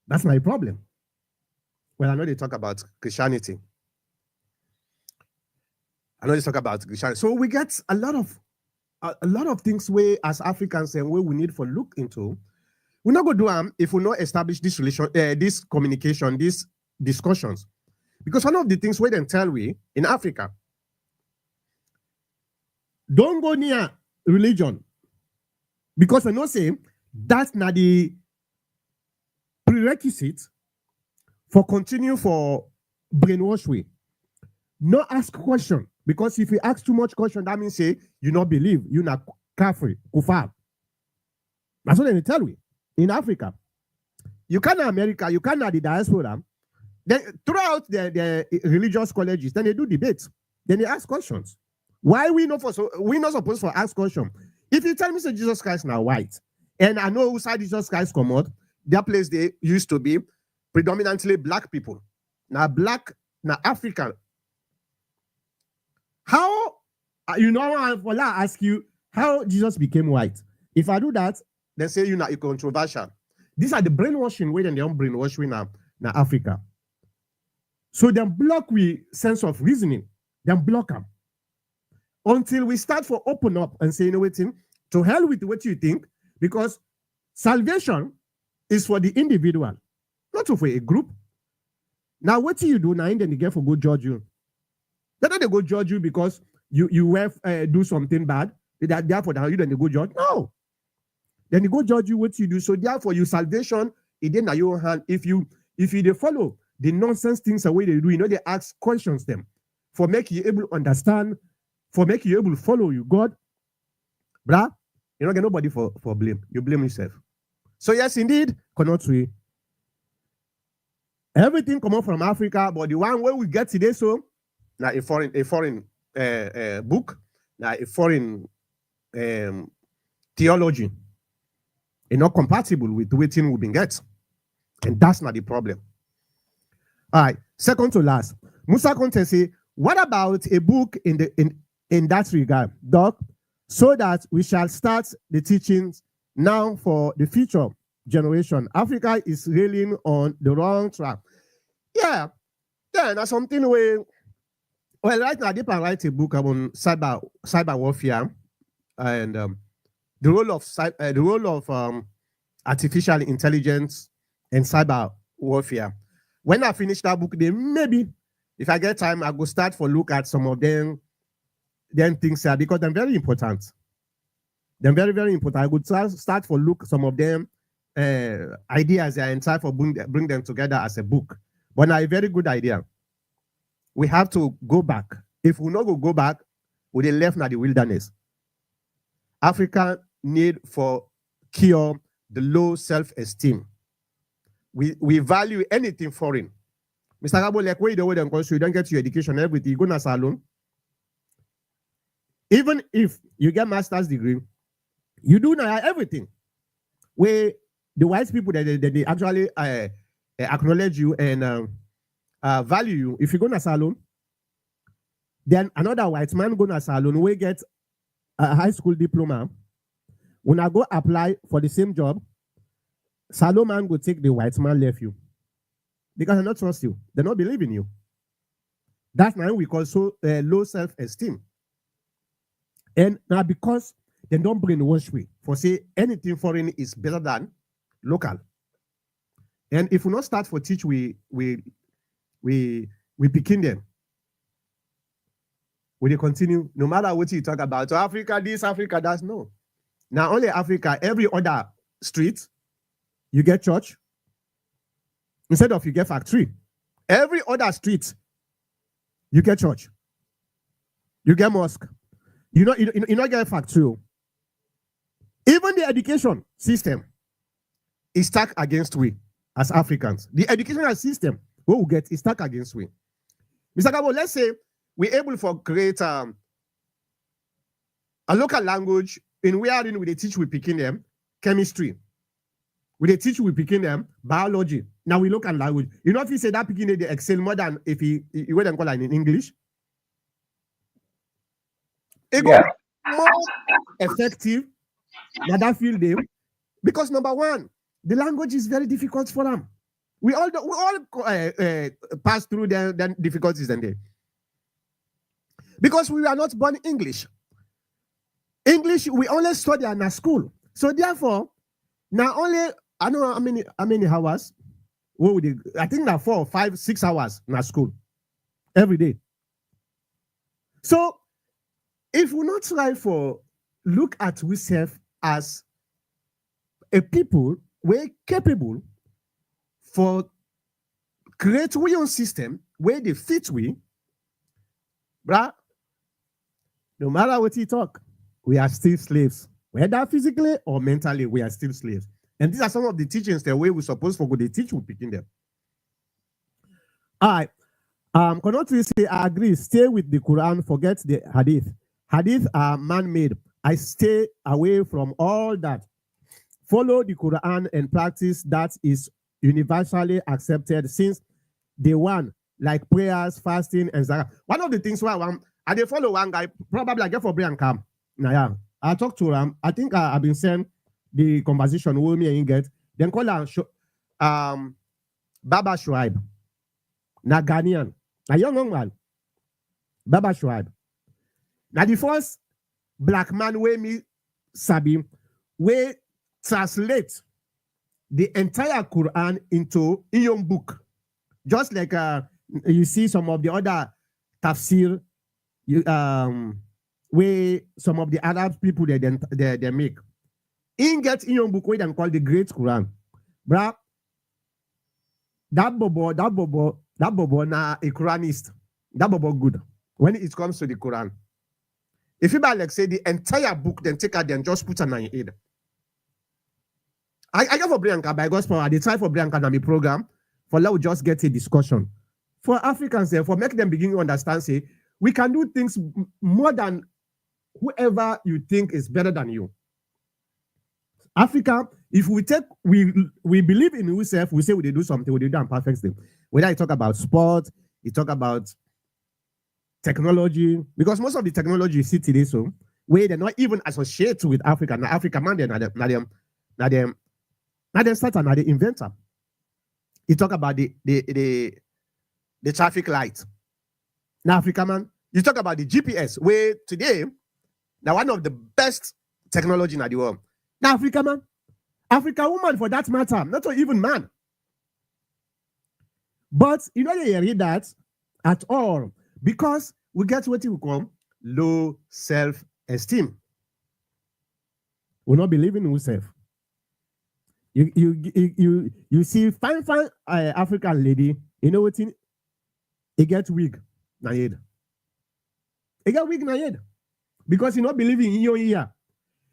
That's my problem. Well, I know they talk about Christianity. So we get a lot of things where as Africans and where we need for look into. We're not going to do them if we not establish this relation, this communication, these discussions. Because one of the things we then tell we in Africa, don't go near religion. Because I know say that's not the prerequisite for continue for brainwash way. No ask question. Because if you ask too much question, that means say you not believe, you not kafir, kufar. That's what they tell we in Africa. You can America, you can the diaspora. Then throughout the religious colleges, then they do debates. Then they ask questions. Why we not supposed to ask questions? If you tell me say Jesus Christ now white, and I know who side Jesus Christ come out, their place they used to be predominantly black people. Now black, now African. How I ask you how Jesus became white? If I do that, they say you know it's controversial. These are the brainwashing way and they don't brainwash we now Africa. So then block we sense of reasoning, then block them. Until we start for open up and say, you know what, to hell with what you think, because salvation is for the individual, not for a group. Now, what do you do now? Then they get for go judge you. They're not they go judge you because you do something bad. Therefore, you then they go judge. No. Then they go judge you what you do. So therefore, your salvation, it in your hand. If you they follow the nonsense things the way they do, you know, they ask questions them for make you able to understand, for make you able to follow you. God, bruh, you don't get nobody for blame. You blame yourself. So yes, indeed, cannot we. Everything come up from Africa, but the one where we get today, so now a foreign book, now a foreign theology. not compatible with waiting we been get. And that's not the problem. All right. Second to last, Musa Conte say, what about a book in that regard, Doc, so that we shall start the teachings now for the future generation? Africa is reeling on the wrong track. Yeah, yeah, that's something where, well, right now, I did write a book on cyber warfare and the role of artificial intelligence and cyber warfare. When I finish that book, then maybe if I get time, I go start for look at some of them things here because they're very important. They're very, very important. I would start for look some of them ideas there and try for bring them together as a book. But now a very good idea. We have to go back. If we not go back, we dey left now the wilderness. Africa need for cure the low self-esteem. We value anything foreign. Mr. Gabo, like where you don't go, you don't get your education, everything, you go to salon. Even if you get master's degree, you do now everything. Where the white people they actually acknowledge you and value you. If you go to salon, then another white man go to salon, we get a high school diploma. When I go apply for the same job, salon man go take the white man left you. Because they don't trust you. They don't believe in you. That's now we call low self-esteem. And now because they don't brainwash we for say anything foreign is better than local. And if we not start for teach, we begin them. We continue, no matter what you talk about. So Africa, this, Africa, that's no. Now only Africa, every other street, you get church. Instead of you get factory. Every other street, you get church. You get mosque. You not get factory. Even the education system is stuck against we as Africans. The educational system what we get is stuck against we. Mr. Gabo, let's say we're able to create a local language in where we teach we picking them chemistry. We teach we picking them biology. Now we look at language. You know if you say that picking they excel more than if you wouldn't call it in English. It Yeah. go more effective than that field them because number one, the language is very difficult for them. We all pass through the difficulties and they because we are not born English. English we only study in a school. So therefore, now only I know how many hours. What would I think that 4, 5, 6 hours in a school every day. So if we not try for look at ourselves as a people, we're capable for create our own system where they fit we, bruh, no matter what you talk, we are still slaves. Whether physically or mentally, we are still slaves. And these are some of the teachings the way we're supposed to go, they teach we picking them. All right. Konotri say, I agree. Stay with the Quran, forget the Hadith. Hadith are man-made. I stay away from all that. Follow the Quran and practice that is universally accepted since day one, like prayers, fasting, and zakah. One of the things why I they follow one guy, probably I get for Brian Cam. Now, yeah, I talked to him. I think I've been sent the conversation with me and get. Then call her Baba Shuaib. Na Ghanaian. A young man. Baba Shuaib. Now the first black man where me sabi we translate the entire Quran into Iyon book. Just like you see some of the other tafsir where some of the Arab people they make. In get Iyon book where they call the Great Quran. Bruh, that bobo na a Quranist. That bobo good when it comes to the Quran. If you like say the entire book, then take out and just put an head. I get for Brianka by gospel. I try for Brianka na my program for let we just get a discussion. For Africans, for make them begin to understand, say we can do things more than whoever you think is better than you. Africa, if we believe in ourselves, we say we do something, we do and perfect thing. Whether you talk about sport, you talk about technology, because most of the technology you see today, so where they're not even associated with Africa. Now Africa man, they're not them starter, not the inventor. You talk about the traffic light. Now Africa man, you talk about the GPS, where today, now one of the best technology in the world. Now Africa man, Africa woman for that matter, not even man. But you know you read that at all because we get what we call low self-esteem. We not believing in ourselves. You see fine African lady, you know what? It get wig na head. It get wig na head because you not believing in your ear.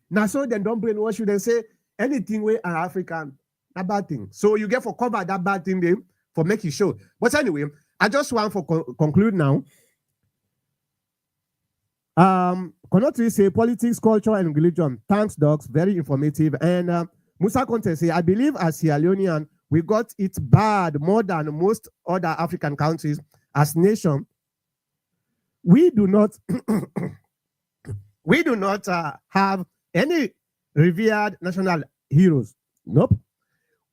Now so then don't brainwash you. Then say anything where an African a bad thing. So you get for cover that bad thing there for make you show. But anyway, I just want for conclude now. Konotri say politics, culture, and religion. Thanks, docs. Very informative. And Musa Conte say, I believe as Sierra Leonean, we got it bad more than most other African countries. As nation, we do not have any revered national heroes. Nope.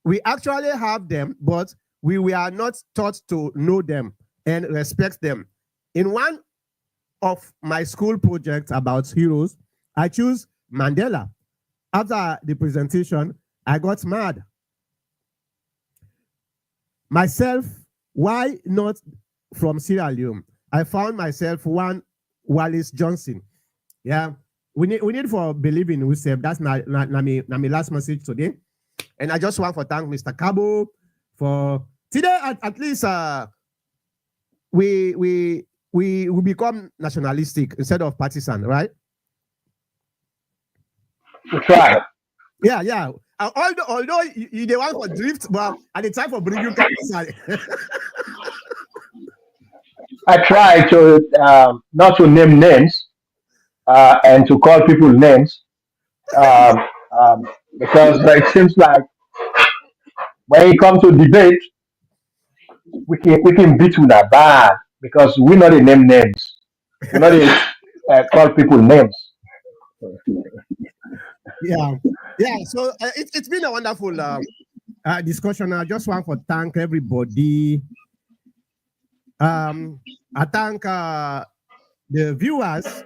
We actually have them, but we are not taught to know them and respect them. In one of my school projects about heroes, I choose Mandela. After the presentation, I got mad. Myself, why not from Sierra Leone? I found myself one Wallace Johnson. Yeah, we need for believing in ourselves. That's not my last message today. And I just want to thank Mr. Cabo for today. At least we become nationalistic instead of partisan, right? We try. Yeah. Although you the one for drift, but at the time for bringing partisan. I try to not to name names and to call people names um, um, because it seems like when it comes to debate, we can beat you that bad because we not name names. We not call people names. Yeah. So it's been a wonderful discussion. I just want to thank everybody. I thank the viewers.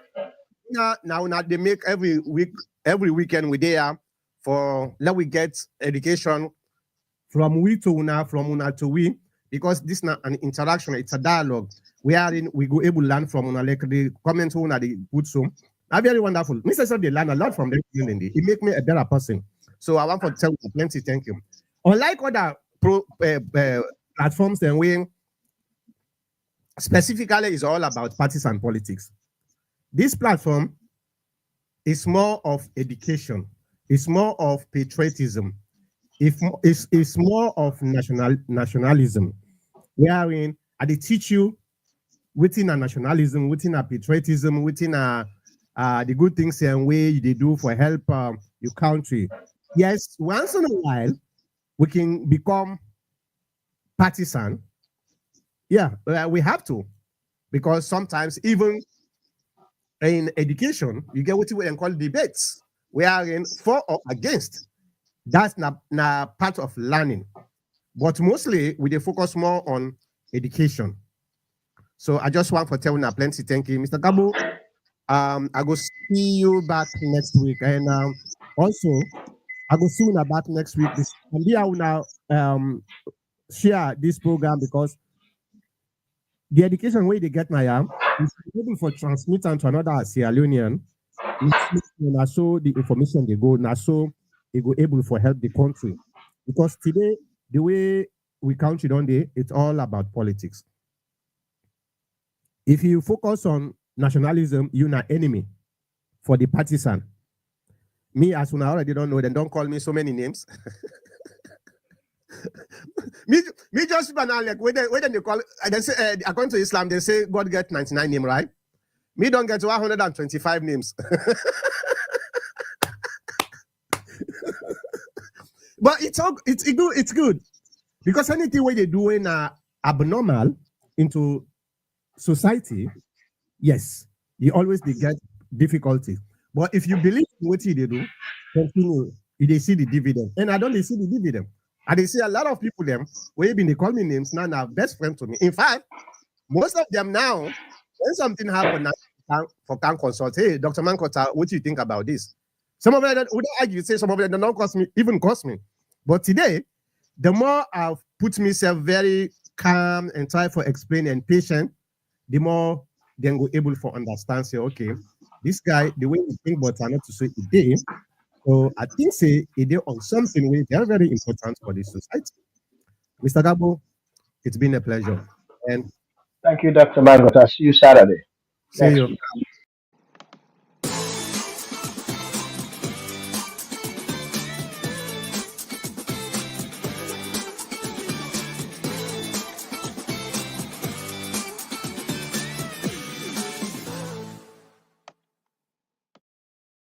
Now they make every weekend we there for let we get education from we to una, from una to we, because this is not an interaction, it's a dialogue. We go able to learn from una, like the comments una they put so. Are very wonderful. Mr. So they learn a lot from them. It make me a better person. So I want to tell you plenty, thank you. Unlike other platforms, then we specifically is all about parties and politics. This platform is more of education. It's more of patriotism. It's more of nationalism. Wherein I teach you within a nationalism, within a patriotism, within the good things and way they do for help your country. Yes, once in a while we can become partisan. Yeah, we have to, because sometimes even in education you get what we call debates. We are in for or against. That's not part of learning, but mostly we focus more on education. So I just want to tell you plenty. Thank you, Mr. Gabo. I go see you back next week, and also I go see you back next week. And we will now share this program because the education way they get now is able for transmitting to another Sierra Leonean. Now so the information they go now so they go able for help the country, because today the way we country on day it's all about politics. If you focus on nationalism, you're an enemy for the partisan. Me, as soon as I already don't know, then don't call me so many names. me just banal like when they call they say according to Islam they say God get 99 names, right? Me don't get 125 names. But it's good because anything where they doing abnormal into society, yes, you always they get difficulty. But if you believe in what they do, continue, you they see the dividend. And I don't they see the dividend. And they see a lot of people them where even they call me names now best friend to me. In fact, most of them now, when something happen now can consult, hey, Dr. Mankota, what do you think about this? Some of them would argue, say some of them don't cost me, even cost me. But today, the more I've put myself very calm and try for explain and patient, the more then go able for understand, say, okay, this guy, the way he think, but I not to say a day. So I think say a day on something which very, very important for this society. Mr. Gabo, it's been a pleasure. And Thank you, Dr. Mangota. See you Saturday see next you. week.